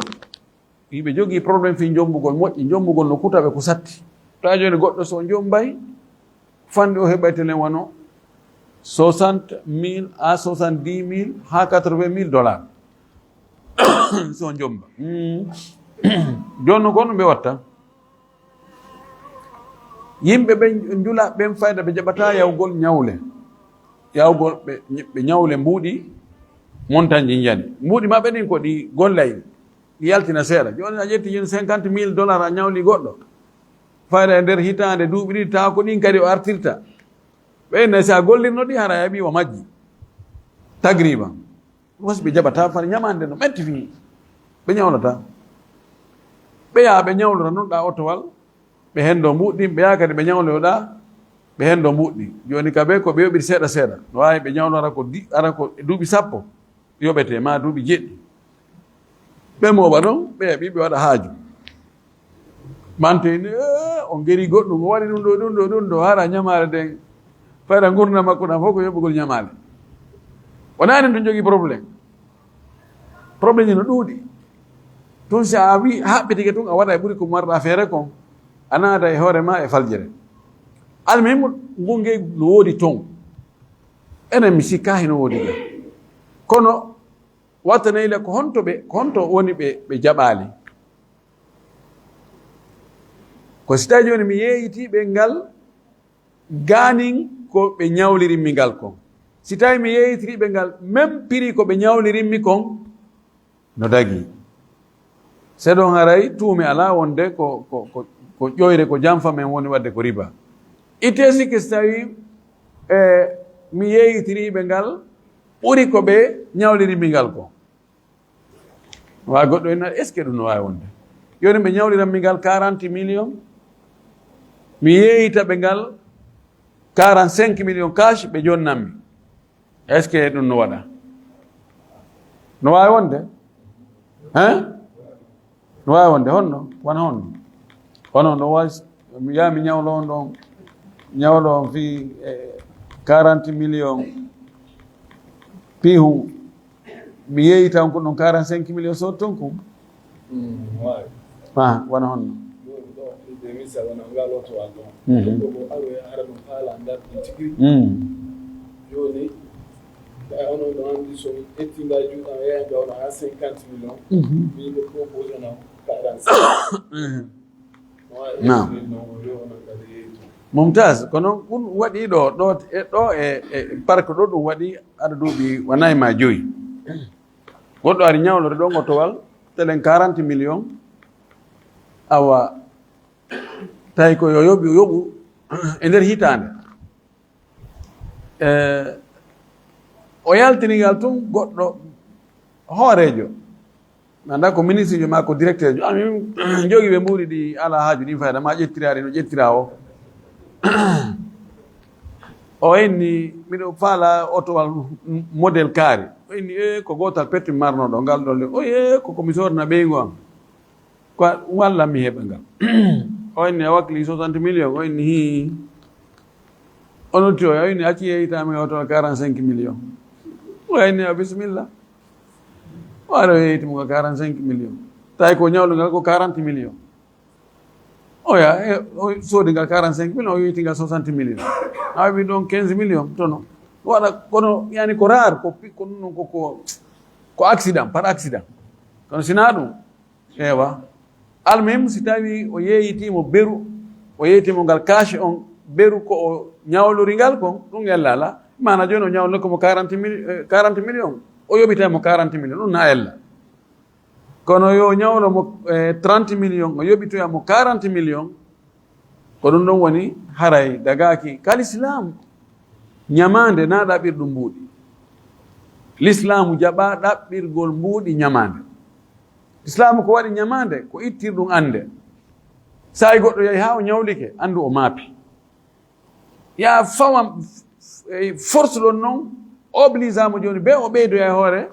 hiɓe jogii probléme fi jombugol moƴƴi jombugol no kutaɓe ko satti ta joni goɗɗo so jombay fande o heɓaytelen wano 60,000 à 70,000 ha 80,000 dollars so jomba joni ko no ɓe watta yimɓe ɓe njula ɓen fayda ɓe jaɓata yawgol ñawle ɓe ñawle mbuuɗi montagne ji jani mbuuɗi maɓɓe ɗin ko ɗi gollay ɗi yaltina seeɗa joni a ƴetti joni 50,000 dollars a ñawli goɗɗo fayda e nder hitande duuɓi ɗiɗi tawa ko ɗin kadi o artirta ɓeyne sa gollirno ɗi hara yaɓi o majji tagriba wasi ɓe jaɓata far ñamande no ɓetti fi ɓe ñawlata ɓe yaha ɓe ñawlora noon ɗa otowal ɓe hendo mbuɗɗi ɓe yaha kadi ɓe ñawloyoɗa ɓe hendo mbuɗɗi joni kaɓe ko ɓe yoɓiri seeɗa seeɗa no wawi ɓe ñawlo ara ko duuɓi 10 yoɓete ma duuɓi 7 ɓe moɓa ɗon ɓe yaɓi ɓe waɗa haaju manteni o geri goɗɗum o waɗi ɗum ɗo hara ñamare nden fayda gurna makko ɗam fof ko yoɓugol ñamale wonani ɗum jogui probléme ji no ɗuuɗi tun si a wi haɓɓitike tun a waɗa e ɓuuri ko marɗa feere kon a naata e hoore ma e faljere almuhimu ngungey no woodi toon enen mi sikka hino woodi ga kono wattanayile ko honto woni ɓe jaɓaali ko si tawi joni mi yeeyitiɓe ngal ganin ko ɓe ñawlirinmi ngal kon si tawi mi yeeyitiriɓe ngal même prix ko ɓe ñawlirinmi kon no dagi seɗon haray tuumi ala wonde ko ƴoyre ko janfa men woni wadde ko riba ite sikki so tawi mi yeeyitiriɓe ngal ɓuri ko ɓe ñawlirinmi ngal kon wawi goɗɗo ena est ce que ɗum no wawi wonde joni ɓe ñawliranmi ngal 40 millions mi yeeyita ɓe ngal 45 millions cash ɓe jonnanmi est ce que ɗum no waɗa no wawi wonde no wawi wonde honno wona honno hono no wawi mi yaha mi ñawlo on ɗon ñawlo on fi 40 millions piihu mi yeeyitan ko ɗon 45 millions so tonkum wona honno joni ono ɗo andi so ettinga juuɗam yeyanga ono ha 50 millions wiɓe proposé nam 45 mumtaz kono ɗum waɗi ɗo e parc ɗo ɗum waɗi aɗa duuɓi wonayi ma joyi goɗɗo ari ñawlore ɗon otowal telen 40 millions awa tawi ko yo yoɓu e nder hitande o yaltinigal tun goɗɗo hoorejo anda ko ministre jo ma ko directeur jo amin jogi ɓe mbuuri ɗi ala haaju ɗin fayda ma ƴettirari no ƴettira o inni miɗo faala otowal modèle kaari o inni ko gotal petti marnoɗo ngal ɗo o koko mi sorna ɓeygu am ko wallam mi heɓa ngal o inni a wakkili 60 millions o inni o notti o inni acci yeyitami otowal 45 millions o inni a bisimilla o ara yeyitimo ko 45 millions tawi ko ñawlugal ko 40 millions oya soodinga 45 millions o yoytinga 60 millions a wi ɗon 15 millions tono waɗa kono yani ko rare ko ɗum ko accident par accident kono sina ɗum ewa almim si tawi o yeeyitimo beru o yeeyitimo ngal cache on beru ko o ñawlori ngal kon ɗum ellala mana joni o ñawlo komo 40 millions o yoɓitamo 40 millions ɗum na ella kono yo ñawlo mo 30 millions o yoɓitoyamo 40 millions ko ɗum ɗon woni haray dagaki kal islam ñamande na ɗaɓɓirɗum mbuuɗi l'islamu jaɓa ɗaɓɓirgol mbuuɗi ñamande islamu ko waɗi ñamande ko ittirɗum ande sa goɗɗo yahi ha o ñawlike andu o maapi ya fawam force ɗon noon obligamo joni be o ɓeydoya hoore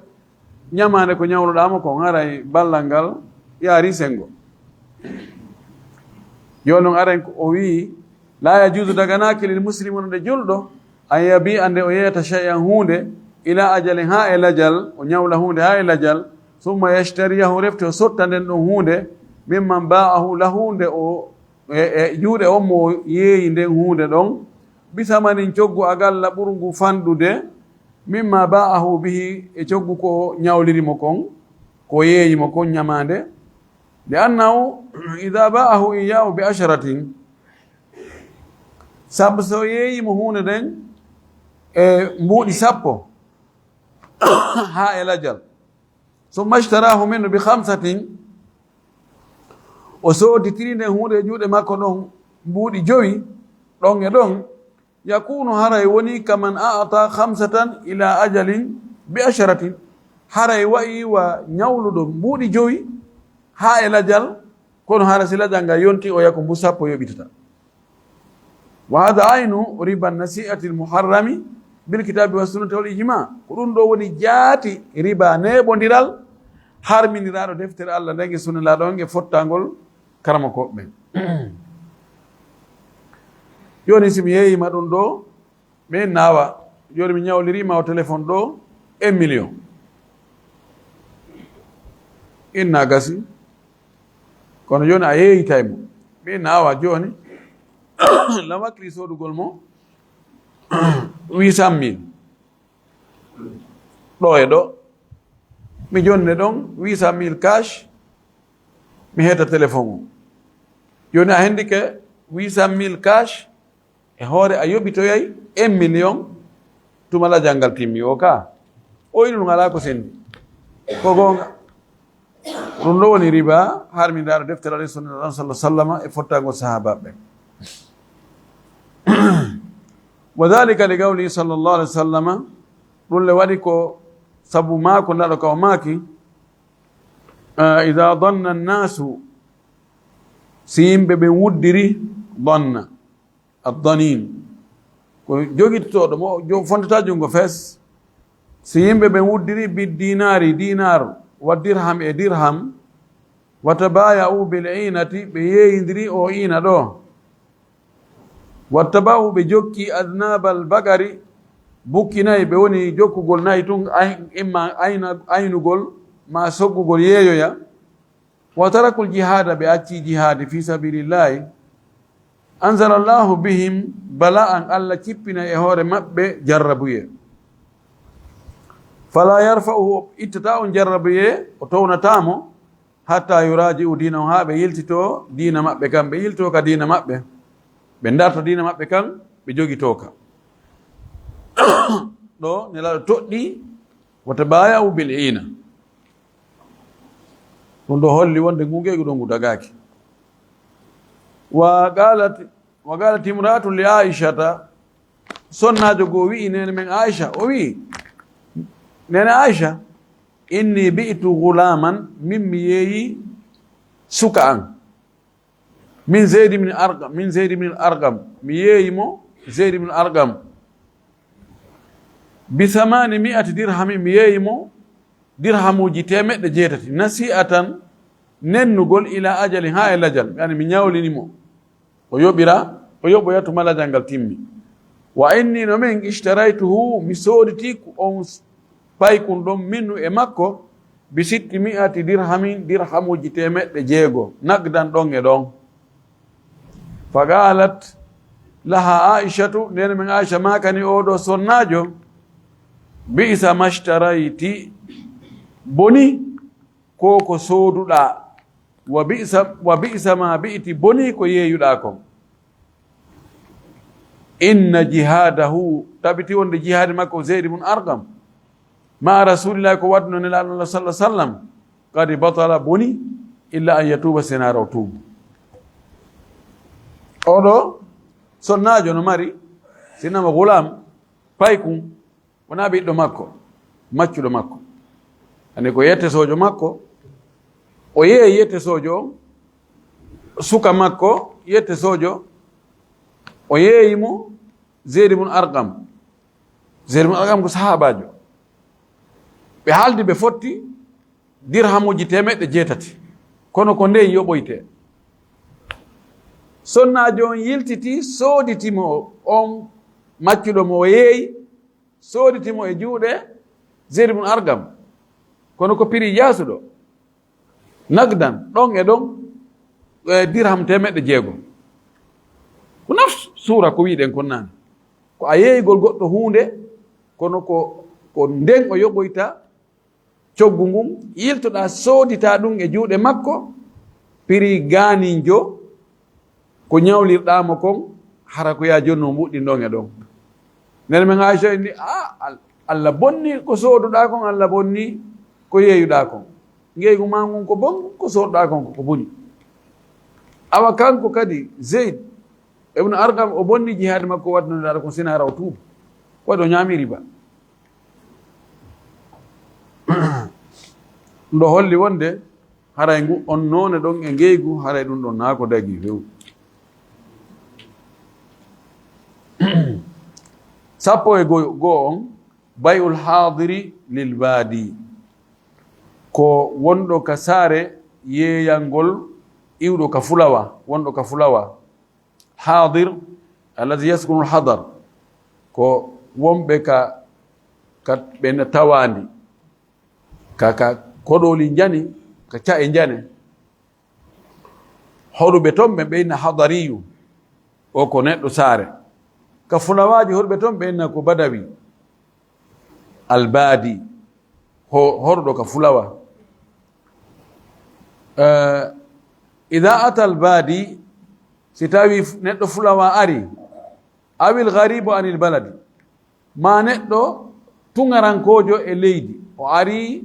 ñamande ko ñawloɗamo ko aray ballal ngal yaari sengo joni noon aren o wi la yajuzu daganaki lil muslimuna nde julɗo an yabi ande o yeyata shay'an hunde ila ajalin ha e lajal o ñawla hunde ha e lajal summa yashtariyahu refte o sotta nden ɗon hunde mimman ba'ahu la hunde o juuɗe on mo yeeyi nden hunde ɗon bisamanin coggu agalla ɓurgu fanɗude mimma ba'ahu bihi e coggu ko ñawlirimo kon ko yeeyimo kon ñamande li annahu ida ba'ahu iyahu bi asharatin sabu so yeeyimo hunde nden e mbuuɗi 10 ha e lajal summa ishtarahu minhu bi 5 o sooditiri nden hunde e juuɗe makko ɗon mbuuɗi 5 ɗon e ɗon yakunu haray woni kaman a'ata 5 ila ajalin bi asharatin haray wa'i wa ñawluɗo mbuuɗi 5 ha e lajal kono hara si lajal ngal yonti o yako mbu 10 yoɓitata wa hada aynu riba nasi'ati almuharrami bil kitabi wa sunnati wal ijma ko ɗum ɗo woni jaati riba neɓodiral harminiraɗo deftere Allah ndege sunnalaɗo on e fottagol karama koɓɓe joni simi yeeyima ɗum ɗo min nawa joni mi ñawlirima o téléphone ɗo 1 million inna gasi kono joni a yeeyitaymo min nawa joni lamakri soɗugol mo 800 000 ɗo e ɗo mi jonne ɗon 800 000 cash mi heeta téléphone o joni a hendike 800 000 cash e hoore a yoɓitoyay 1 million tumala jangal timmi o ka o inu ɗum ala ko sendi ko gonga ɗum ɗo woni riba harmindaɗo deftere alayhi sallallahu alaihi wasallam e fottago sahabaɓe wa dhalika li qawli sallallahu alaihi wasallam ɗum le waɗi ko sabu maako ndaɗo ka o maaki ida danna annasu si yimɓe ɓe wuddiri donna addanin ko jogitoɗo mo fontata jungo fees si yimɓe ɓe wuddiri bi dinari dinar wa dirham e dirham wa tabaya'u bil inati ɓe yeeyidiri o ina ɗo wattaba'u ɓe jokki adnabal bagari bukki nayi ɓe woni jokkugol nayi tun imma aynugol ma soggugol yeeyoya wa tarakul jihada ɓe acci jihadi fi sabilillahi anzala llahu bihim bala'an Allah cippina e hoore maɓɓe jarrabuye fala yarfa'uhu ittata on jarrabuye o townatamo hatta yuraji'u dinahu ha ɓe yiltito dina maɓɓe kam ɓe yilto ka dina maɓɓe ɓe darto dina maɓɓe kan ɓe jogito ka ɗo nelaɗo toɗɗi wata baya'u bil ina ɗum ɗo holli wonde ngungegu ɗo ngu dagaki wa qalat imra'atu li aishata sonnajo go wi'i nene men aisha o wi'i nene aisha inni bi'tu gulaman min mi yeeyi suka an min Zayd ibn Arqam mi yeeyimo Zayd ibn Arqam bi 800 dirham mi yeeyimo dirhamuji 800 nasi'atan nennugol ila ajalin ha e lajal yani mi ñawlinimo o yoɓoya tuma lajal ngal timmi wa inni no min ishtaraytuhu mi sooditi on paykun ɗon minnu e makko bi 600 dirhamin dirhamuji 600 nagdan ɗon e ɗon فقالت لها عائشة نين من عائشة ما كان يودو سناجو بئس ما اشتريت بني كوكو سودو دا وبئس ما بئت بني كو ييوداكم إن جهاده تبتي وند جهاد مكو زيد بن أرقم مع رسول الله كو ودنا الله صلى الله عليه وسلم قد بطل بني إلا أن يتوب سنار وتوب أولو sonnajo no mari sinama gulam paykum wona ɓiɗɗo makko maccuɗo makko ande ko yette sojo makko o yeeyi yette sojo suka makko yette sojo o yeeyimo Zayd ibn Arqam ko sahabajo ɓe haaldi ɓe fotti dirhamuji 800 kono ko nde yoɓoyte sonnajo on yiltiti sooditimo on maccuɗo mo o yeeyi sooditimo e juuɗe Zayd ibn Arqam kono ko piri yaasuɗo nagdan ɗon e ɗon dirham 600 ko naf suura ko wiiɗen kon nane ko a yeeygol goɗɗo hunde kono ko nden o yoɓoyta coggu ngun yiltoɗa soodita ɗum e juuɗe makko piri ganinjo ko ñawlirɗamo kon hara ko ya joni no mbuɗɗi ɗon e ɗon nden men Aisha ni Allah bonni ko sooduɗa kon Allah bonni ko yeeyuɗa kon ngeygu ma ngun ko bon ko sooduɗa kon ko boni awa kanko kadi Zayd ibn Arqam o bonni jihad makko waddanoɗaɗa kon sina raw tuuba waɗi o ñaami riba ndo holli wonde haray ngu on noone ɗon e ngeygu haray ɗum ɗon naa ko dagi few sappo e goo on bay'ul hadiri lil baadi ko wonɗo ka saare yeeyalngol iwɗo ka fulawa wonɗo ka fulawa hadir alladi yaskunu lhadar ko wonɓe ka ɓe tawandi ka koɗoli jani ka ca'e jane hoɗuɓe toon ɓe ɓeyna hadariyu o ko neɗɗo saare ka fulawaji hoɗuɓe toon ɓeyna ko badawi albadi horɗo ka fulawa ida ata albadi si tawi neɗɗo fulawa ari awil garibu anil baladi ma neɗɗo tugarankojo e leydi o ari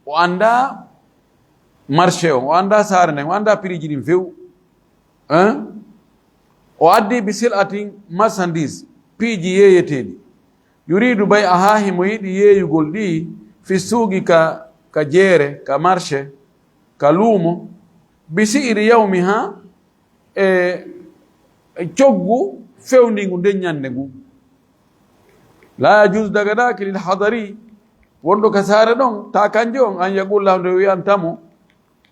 o anda marché o anda saare nden o anda prix ɗin few o addi bi sil'atin marchandise piiji yeeyeteɗi yuridu bay a ha himo yiɗi yeeyugol ɗi fi suugi ka jeere ka marché ka luumo bi si'iri yawmi ha e coggu fewndingu nden ñande ngu la yajuse daga ɗaki lil hadari wonɗo ka saare ɗon ta kanjo on an yaqulla nde wiyantamo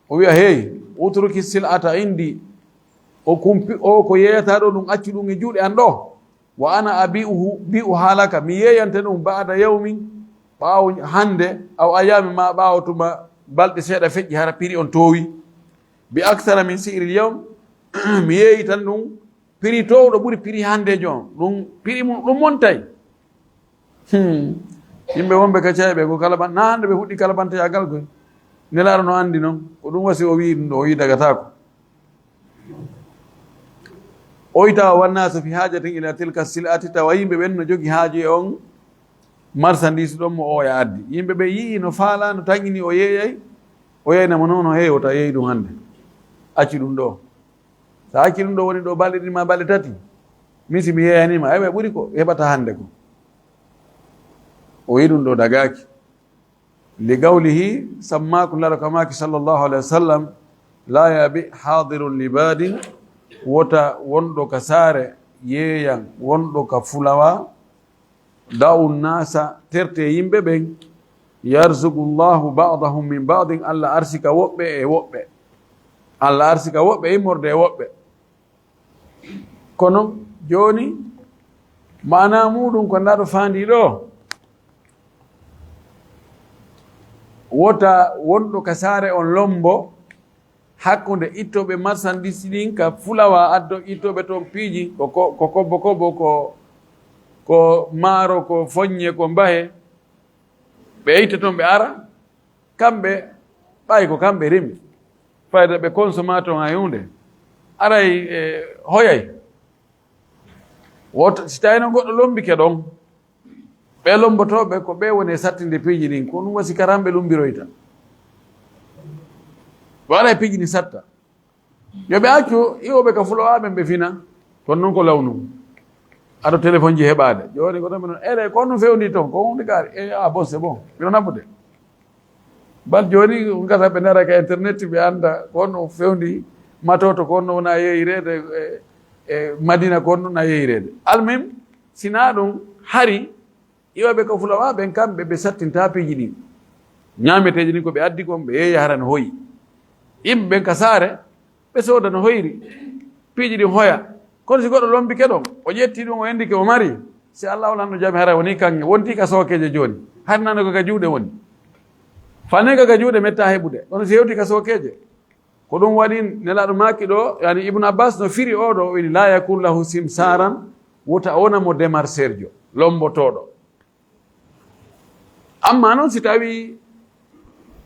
o wiya hey utruki sil'ata indi o kumpi o ko yeeyata ɗo ɗum accu ɗum e juuɗe an ɗo wa ana bi'u halaka mi yeeyante ɗum ba'da yawmin ɓaawo hande aw ayami ma ɓaawo tuma balɗe seeɗa feƴƴi hara piri on toowi bi actara min si'ril yawm mi yeeyi tan ɗum piri towɗo ɓuri piri handejo on ɗum piri mum ɗum montay yimɓe wonɓe kacayɓe ko kalaban na hande ɓe fuɗɗi kalabantayagal koy nelaɗo no andi noon ko ɗum wasi o wi ɗum ɗo o wi dagatako o wita wannaso fi hajatin ila tilka sil'ati tawa yimɓe ɓen no jogi haaji e on marchandise ɗon mo oya addi yimɓe ɓe yii no faala no taŋini o yeeyay o yeynamo noon o heewota yeeyi ɗum hande acci ɗum ɗo so acci ɗum ɗo woni ɗo balɗe ɗiɗi ma balɗe tati min si mi yeeyanima eɓe ɓuri ko heɓata hande ko o wi ɗum ɗo dagaki li gawlihi sammakum laro kamaki sallllahu alayhi wa sallam la yabi hadirun libadin wota wonɗo ka saare yeeyan wonɗo ka fulawa da'u nasa terte yimɓe ɓen yarzuqu llahu ba'dahum min ba'din allah arsika woɓɓe e woɓɓe allah arsika woɓɓe immorde e woɓɓe kono joni mana muɗum ko ndaɗo fandi ɗo wota wonɗo ka saare on lombo hakkunde ittoɓe marchandise ɗin ka fulawa addo ittoɓe toon piiji ko kobo kobo ko maaro ko foññe ko mbahe ɓe itta toon ɓe ara kamɓe ɓay ko kamɓe remi fayda ɓe consommaton ha hunde aray hoyay woto si tawino goɗɗo lombike ɗon ɓe lombotoɓe ko ɓe woni e sattinde piiji ɗin ko ɗum wasi karamɓe lumbiroyta ɓe waɗa e piiji ɗi satta yoɓe accu iwoɓe ka fulowaɓe ɓe fina kono noon ko lawnu aɗa téléphone ji heɓade joni ko tanɓe noon ere ko ɗum fewndi toon ko hunde gaari bon c'est bon mbiɗo nabbude bal joni gata ɓe nara ka internet ɓe anda ko honno fewndi matoto ko honno wona yeyirede e madina ko honno na yeyirede almim sina ɗum hari iwaɓe ko fulawaɓen kamɓe ɓe sattinta piiji ɗin ñameteji ɗin ko ɓe addi kon ɓe yeeya hara no hoyi yimɓe ɓen ka saare ɓe sooda no hoyri piiji ɗin hoya kono si goɗɗo lombike ɗon o ƴetti ɗum o endike o mari si allah walanno jaami hara woni kange wonti ka sookeje joni har nane ko ka juuɗe woni fanne ka juuɗe metta heɓude kono si hewti ka sookeje ko ɗum waɗi nelaɗo maki ɗo yani ibnu abbas no firi oɗo wini la yakun lahu simsaran wota wonamo démarcherjo lombotoɗo amma noon si tawi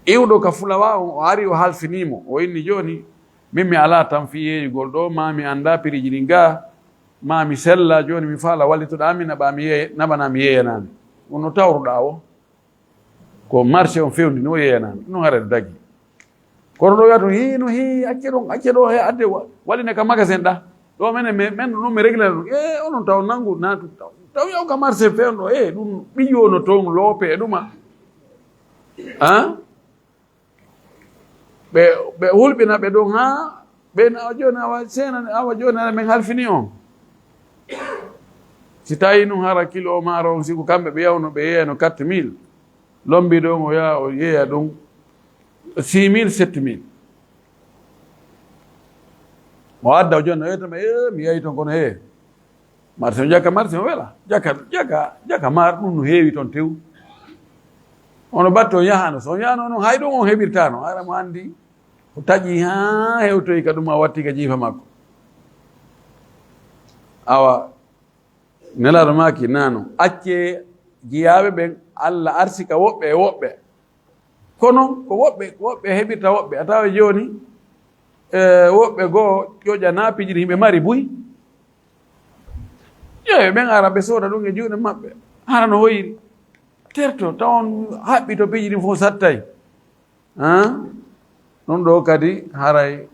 iwɗo ka fulawa on o ari o halfinimo o inni joni min mi ala tan fi yeeyugol ɗo ma mi anda piriji ɗin ga ma mi sella joni mi faala wallitoɗami naɓana mi yeeyanami ono tawruɗa o ko marché on fewndi no yeeyanami ɗum harede dagui kono ɗo wiyata no hi acce ɗo he adde waɗine ka magasin ɗa ɗo men ɗum mi réglé ɗum onon taw nanggu natu taw yaw ka marché fewndo ɗum ɓiyono toon loope e ɗuma ɓe hulɓina ɓe ɗon ha ɓen awa joni awa joni ara min halfini on si tawi ɗum hara kilo o maaro on siko kamɓe ɓe yawno ɓe yeeyano 4000 lombi ɗon o yaha o yeeya ɗum 6000 7000 o adda o joni o wiyatama mi yeeyi toon kono marché o jakka marché o wela jakka maar ɗum no heewi toon tew ono batte o yahano so yahano noon hay ɗum on heɓirtano ara mo andi o taƴi ha hewtoyi ka ɗum a watti ka jiifa makko awa nelaɗo maki nano acce jiyaɓe ɓen allah arsika woɓɓe e woɓɓe kono ko woɓɓe heɓirta woɓɓe a tawa joni woɓɓe goo ƴoƴa naapiji ɗi yimɓe mari buy ƴeewe ɓen ara ɓe sooda ɗum e juuɗe maɓɓe hara no hoyiri terto tawon haɓɓi to piiji ɗin fof sattay ɗum ɗo kadi haray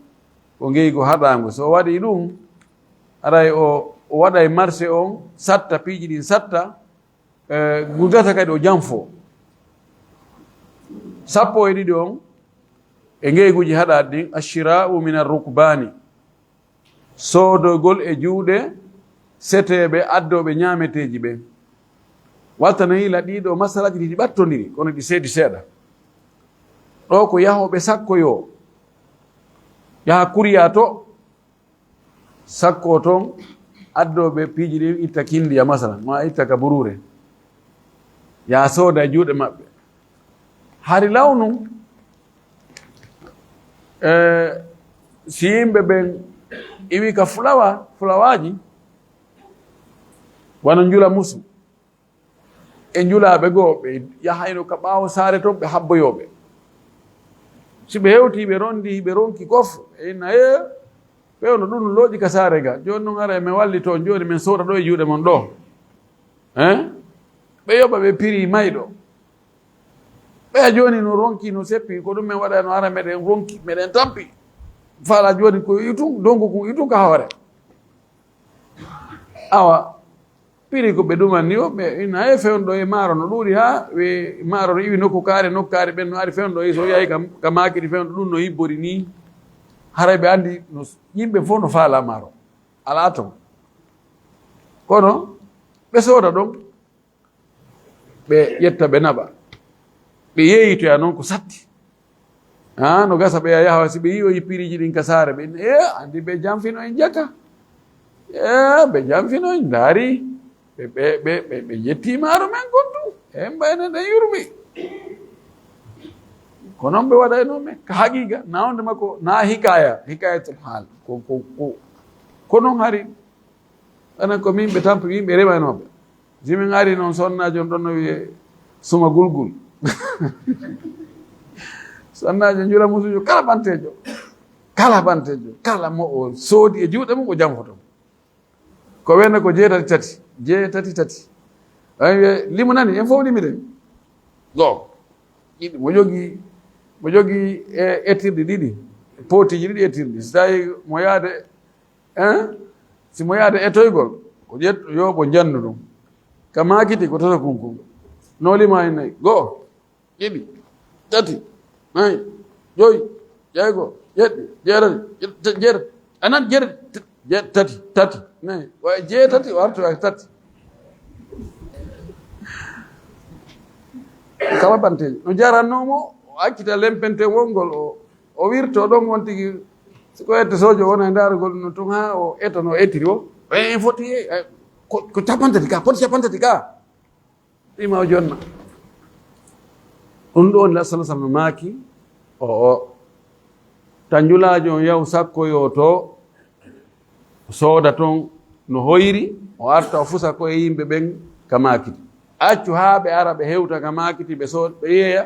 ko ngeygo haɗango so waɗi ɗum haray o waɗa marché on satta piiji ɗin satta gudata kadi o janfo 12 on e ngeyguji haɗaɗi ɗin ashira'u min arrukbani soodogol e juuɗe seteɓe addoɓe ñameteji ɓen walta no hiila ɗiɗo masalaji ɗi ɓattodiri kono ɗi seedi seeɗa ɗo ko yahoɓe sakkoyo yaha kuriya to sakko toon addoɓe piiji ɗi itta kindiya masalan ma itta ka burure yaha sooda e juuɗe maɓɓe hari lawnu si yimɓe ɓen iwi ka fulawaji wano njula musu e njulaɓe goo ɓe yahayno ka ɓaawo saare toon ɓe habboyoɓe si ɓe hewti ɓe rondi ɓe ronki kof inna ɓewno ɗum no looƴi ka saare ga joni noon ara min walli toon joni min sooda ɗo e juuɗe mon ɗo ɓe yoɓa ɓe piri mayɗo ɓeya joni no ronki no seppi ko ɗum min waɗa no ara meɗen ronki meɗen tampi faala joni ko itum dongu ko itum ka hoore awa piri ko ɓe ɗumanni o ɓe ina fewnɗo e maaro no ɗuuɗi ha ɓe maaro no iwi nokkare ɓen no ari fewnɗo e so yahi ka makiɗi fewnɗo ɗum no hibbori ni haray ɓe andi no yimɓe fof no faala maaro ala ton kono ɓe sooda ɗon ɓe ƴetta ɓe naɓa ɓe yeeyitoya noon ko satti no gasa ɓe yaha si ɓe yi o yippiriji ɗin ka saare ɓe andi ɓe janfino en jakka ɓe janfino en daari ɓe jetti maaro men gontu en mbayne ɗen yurmi ko noon ɓe waɗaynoɓe ko haqiqa nawde makko na hikayatul hal ko noon hari anan ko min ɓe tampa yimɓe remanoɓe simin ari noon sonnajo on ɗon no wiye suma gulgul sonnajo jura musujo kala ɓantejo kala mo o soodi e juuɗe mum o jamfoto ko wenne ko jeetati tati ay limu nani en fof limiɗen go ɗiɗi mo jogii ettirɗi ɗiɗi potiji ɗiɗi ettirɗi so tawi mo yaade si mo yaade etoygol ko ƴetto yoɓo jannu ɗum ka makiti ko toto kunkum no lima e nayyi goho ɗiɗi tati nayi joyi jeego jeɗɗi jeetati anan tati nayi way jeetati o artoya tati kala bantejo no jarannomo o accita lempente wongol o wirto ɗon won tigi siko ette sojo wona e darugol no tun ha o etano ettiri o en foti ko capantati ka poti capantati ka ɗima o jonna ɗum ɗo la sala sallam maaki o tanjulajo on yahu sakkoyo to sooda toon no hoyri o arta o fusa koye yimɓe ɓen ka makiti accu haa ɓe ara ɓe hewta ka makiti ɓe sood ɓe yeeya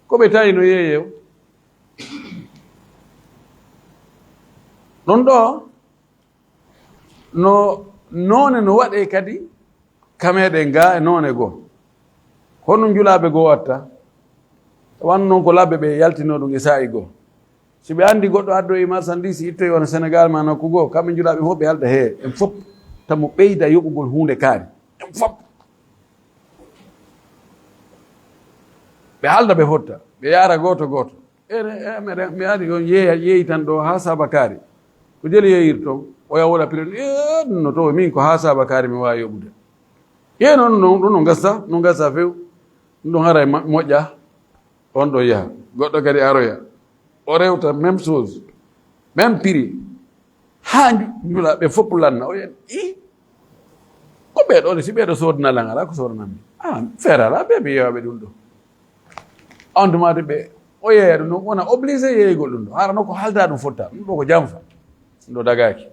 ko ɓe tawi no yeeyew ɗon ɗo no noone no waɗe kadi kameɗen ga e noone goo hono julaaɓe goo watta wan noon ko labbe ɓe yaltino ɗum e saa'i goo si ɓe anndi goɗɗo addo e marchandise ittoy wona sénégal ma nokku goo kamɓe julaaɓe fof ɓe halda hee en fof tamo ɓeyda yoɓugol huunde kaari en fof ɓe halda ɓe fotta ɓe yaara gooto mi andi on yeeyi tan ɗo haa saba kaari ko jeli yeeyir toon o yawoɗa pire no to min ko haa saba kaari mi waawi yoɓude noon ɗum no gasa few ɗum ɗon hara moƴƴa on ɗo yaha goɗɗo kadi aroya o rewta même chose même prix haa njula ɓe fopp lanna o yen ko ɓeeɗo si ɓeeɗo soodanalan ala ko soodanammi feere ala ɓe mi yewaɓe ɗum ɗo andumade ɓe o yeeya ɗum ɗon wona obligé yeeygol ɗum ɗo harano ko halda ɗum fotta ɗum ɗo ko jamfa ɗum ɗo dagaki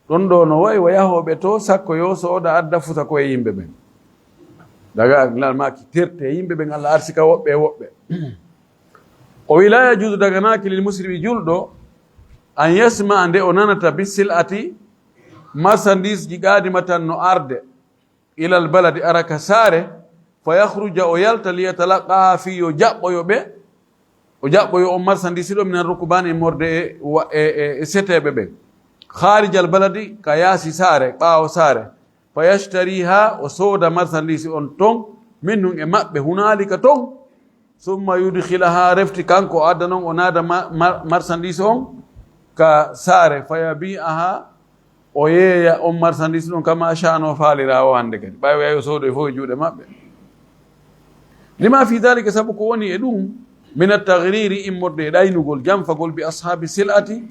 ɗon ɗo no wayi o yahoɓe to sakko yo sooda adda futa koye yimɓe ɓen daga lal maki terte yimɓe ɓen Allah arsika woɓɓe woɓɓe o wi la yajudu daganaki lil muslimi julɗo an yasma nde o nanata bisil ati marchandise ji gaadima tan no arde ilal baladi araka saare fa yahruja o yalta liyatalaqaha fi yo jaɓɓoyo ɓe o jaɓɓoyo on marchandise ɗo minan rukubani e morde e seteɓe ɓen harijal baladi ka yaasi saare ɓaawo saare fa yashtariha o sooda marchandise on ton min nun e maɓɓe hunalika ton summa yudhilaha refti kanko o adda noon o naada marchandise on ka saare fa yabi'aha o yeeya on marchandise ɗon kama shano faalira o hannde kadi ɓawi wayo soodo e fof e juuɗe maɓɓe lima fi dalika sabu ko woni e ɗum min attaghriri immorde e ɗaynugol jamfagol bi ashabi silati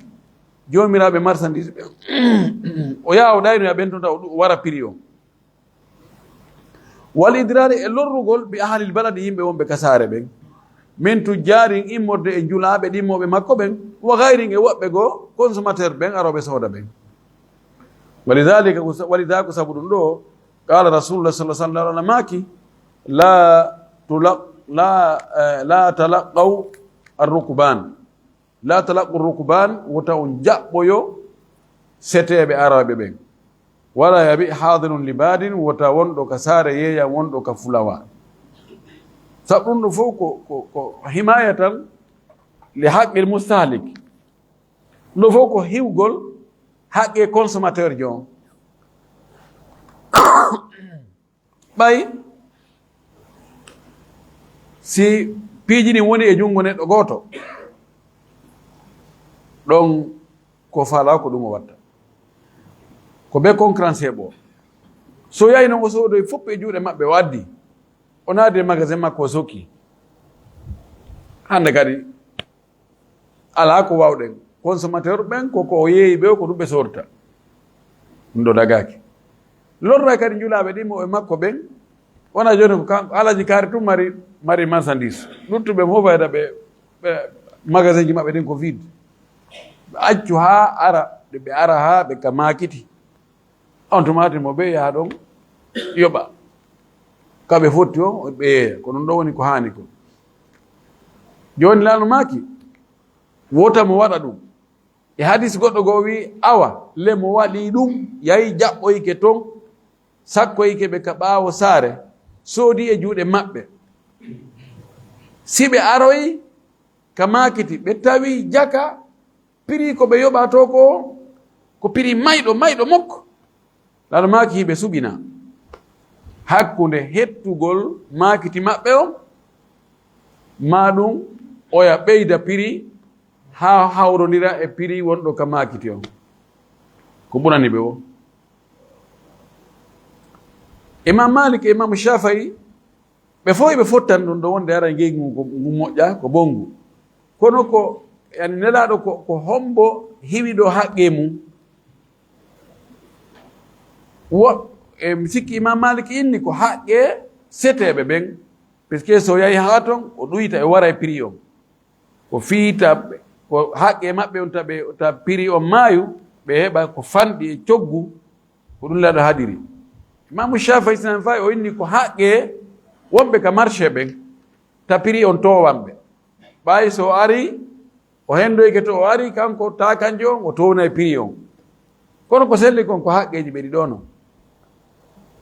jomiraɓe marchandise ɓe o yaha o ɗaynoya ɓen toon taw wara prix o wal idrari e lorrugol bi ahalil baladi yimɓe wonɓe ka saare ɓen min tujjarin immorde e julaaɓe ɗimmoɓe makko ɓen wa gayrin e woɓɓe goo consommateur ɓen aroɓe sooda ɓen walidha ko sabu ɗum ɗo qala rasulullah sallam maki la talaqaw arrukban la talaqu rukban wota on jaɓɓoyo seteɓe araɓe ɓen wala yabi hadirun libadin wota wonɗo ka saare yeeya wonɗo ka fulawa sabu ɗum ɗo fof ko himaya tan li haqqil mustahlik ɗum ɗo fof ko hiwgol haqqe consommateur jon ɓay si piiji ɗin woni e junngo neɗɗo gooto ɗon ko faala ko ɗum o watta ko ɓe concurrence heɓo so yahi noon o soodoy fof e juuɗe maɓɓe o addi o naadi e magasin makko o sokki hannde kadi alaa ko waawɗen consommateur ɓen koko o yeeyi ɓe ko ɗum ɓe sorta ɗum ɗo dagaaki lorra kadi njulaaɓe ɗimmo e makko ɓen wona jooni ko alaji kaari tum mari marchandise luttuɓe fof fayda ɓe magasin ji maɓɓe ɗen ko vide accu ha ara ɓe ara ha ɓe ka makiti on tomate mo ɓe yaha ɗon yoɓa kaɓe fotti o ɓe yeeya ko ɗum ɗo woni ko hani ko joni laano maki wota mo waɗa ɗum e hadis goɗɗo goo wi awa le mo waɗi ɗum yahi jaɓɓoyke ton sakkoyke ɓe ka ɓaawo saare soodi e juuɗe maɓɓe si ɓe aroyi ka makiti ɓe tawi jaka prix ko ɓe yoɓa to ko prix mayɗo mokko laano maki hiɓe suɓina hakkunde hettugol makiti maɓɓe o ma ɗum oya ɓeyda prix ha hawrodira e prix wonɗo ka makiti o ko ɓurani ɓe o imam malik e imam shafa'i ɓe fof ɓe fottan ɗum ɗo wonde ara ngeygu ngu moƴƴa ko bongu kono ko yani nelaɗo ko hombo hiwiɗo haqqe mum mi sikki imam malik inni ko haqqe seteɓe ɓen puisque so yahi ha ton o ɗuyta e wara e prix on ko fiita ko haqqe maɓɓe on ta prix on maayu ɓe heɓa ko fanɗi e coggu ko ɗum laɗo haɗiri imamu shafa'i sinan fayi o inni ko haqqe wonɓe ka marché ɓen ta prix on towanɓe ɓayi so ari o hendoyke to o ari kanko ta kanjo on o towna e prix on kono ko selli kon ko haqqeji ɓeɗi ɗo non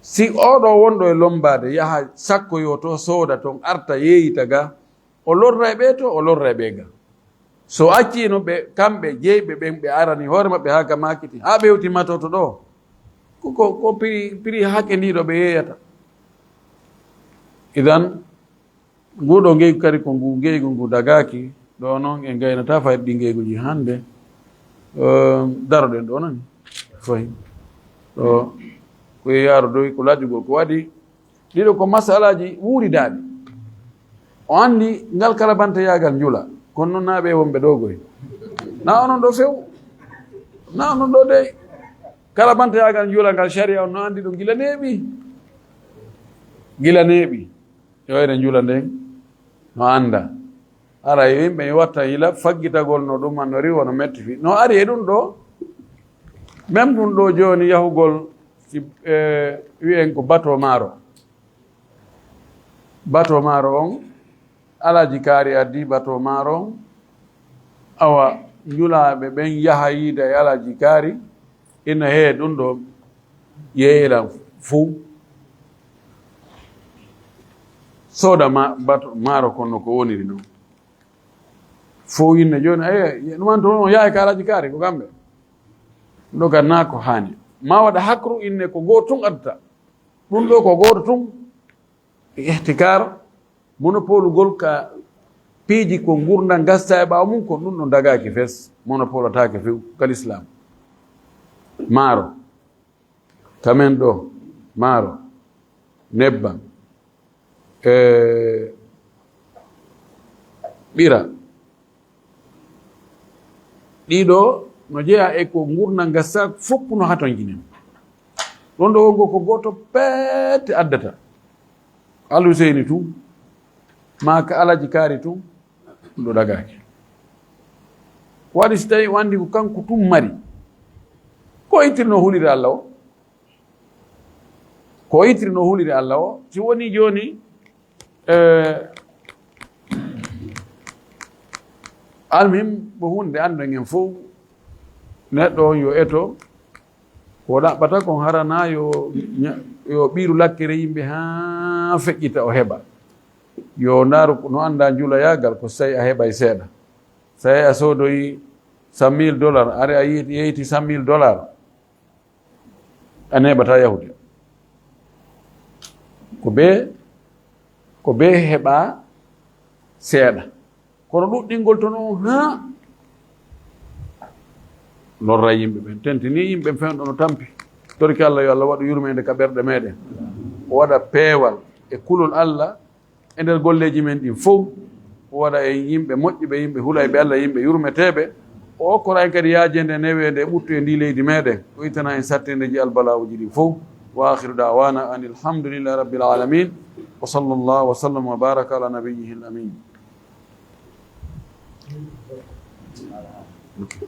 si oɗo wonɗo e lombade yaha sakkoyo to sooda ton arta yeeyita ga o lorra e ɓe to o lorra e ɓe ga so accino ɓe kamɓe jeyɓe ɓen ɓe arani hoore maɓɓe ha ka makiti ha ɓewtimato to ɗo ko prix hakke ndiɗo ɓe yeeyata idan nguɗo ngeygu kadi ko ngu ngeygu ngu dagaki ɗo noon en gaynata fayde ɗi ngeyguji hande daroɗen ɗo nani fayi ɗo ko yeyaro doy ko lajjugol ko waɗi ɗiɗo ko masalaji wuuridaɗi o andi ngal kala banta yagal njula kono noon naɓe wonɓe ɗo goy na onon ɗo few na onon ɗo de kala banta yagal njula ngal sharia on no andi ɗo gila neeɓi yoyre njula nden no anda ara yimɓe watta hila faggitagol no ɗum an no riwo no metti fi no ari e ɗum ɗo même ɗum ɗo joni yahugol wiyen ko bateau maaro on alaji kaari addi bateau maaro on awa njulaɓe ɓen yaha yiida e alaji kaari ina hee ɗum ɗo yeeyilan fuu sooda bateau maaro konno ko woniri noon fo yinne joni ɗuman to on yaha e ka alaji kaari ko kamɓe ɗo ganna ko haani ma waɗa hakru inne ko goto tun addata ɗum ɗo ko goto tun ihtikar monopole gol ka piiji ko gurdal gasta e ɓaawa mum ko ɗum ɗo dagaki fes monopole atake few kal islam maaro kamen ɗo maaro nebbam ɓira ɗiɗo no jeeya e ko gurdal gasta fopp no haton jinen ɗon ɗo wongo ko goto peete addata alu seyni tum ma ka alaji kaari tum ɗum ɗo ɗagaki waɗi so tawi wandi ko kanko tum mari ko ittirno hulire allah o ko ittirno hulire allah o si woni joni almuhim ko hunde annden en fof neɗɗo on yo eto ko ɗaɓɓata kon harana yo ɓiiru lakkere yimɓe ha feƴƴita o heɓa yo ndaaru no annda njula yagal ko so tawi a heɓay seeɗa so tawi a soodoyi $100,000 are a yeyti $100,000 a neɓata yahude ko be heɓa seeɗa kono ɗuɗɗingol to noon ha lorra yimɓe ɓen tentini yimɓe fenɗo no tampi torki allah yo allah waɗa yurmede ka ɓerɗe meɗen o waɗa peewal e kulol allah e nder golleji men ɗin fof o waɗa e yimɓe moƴƴiɓe yimɓe hulayɓe allah yimɓe yurmeteɓe o okkora en kadi yaajede newede ɓuttu e ndi leydi meɗen o ittana en sattedeji albalawuji ɗi fof wa akhiru dawana an alhamdulillahi rabbil alamin wa sallallahu wa sallam wa baraka ala nabiyyihi al amin Okay.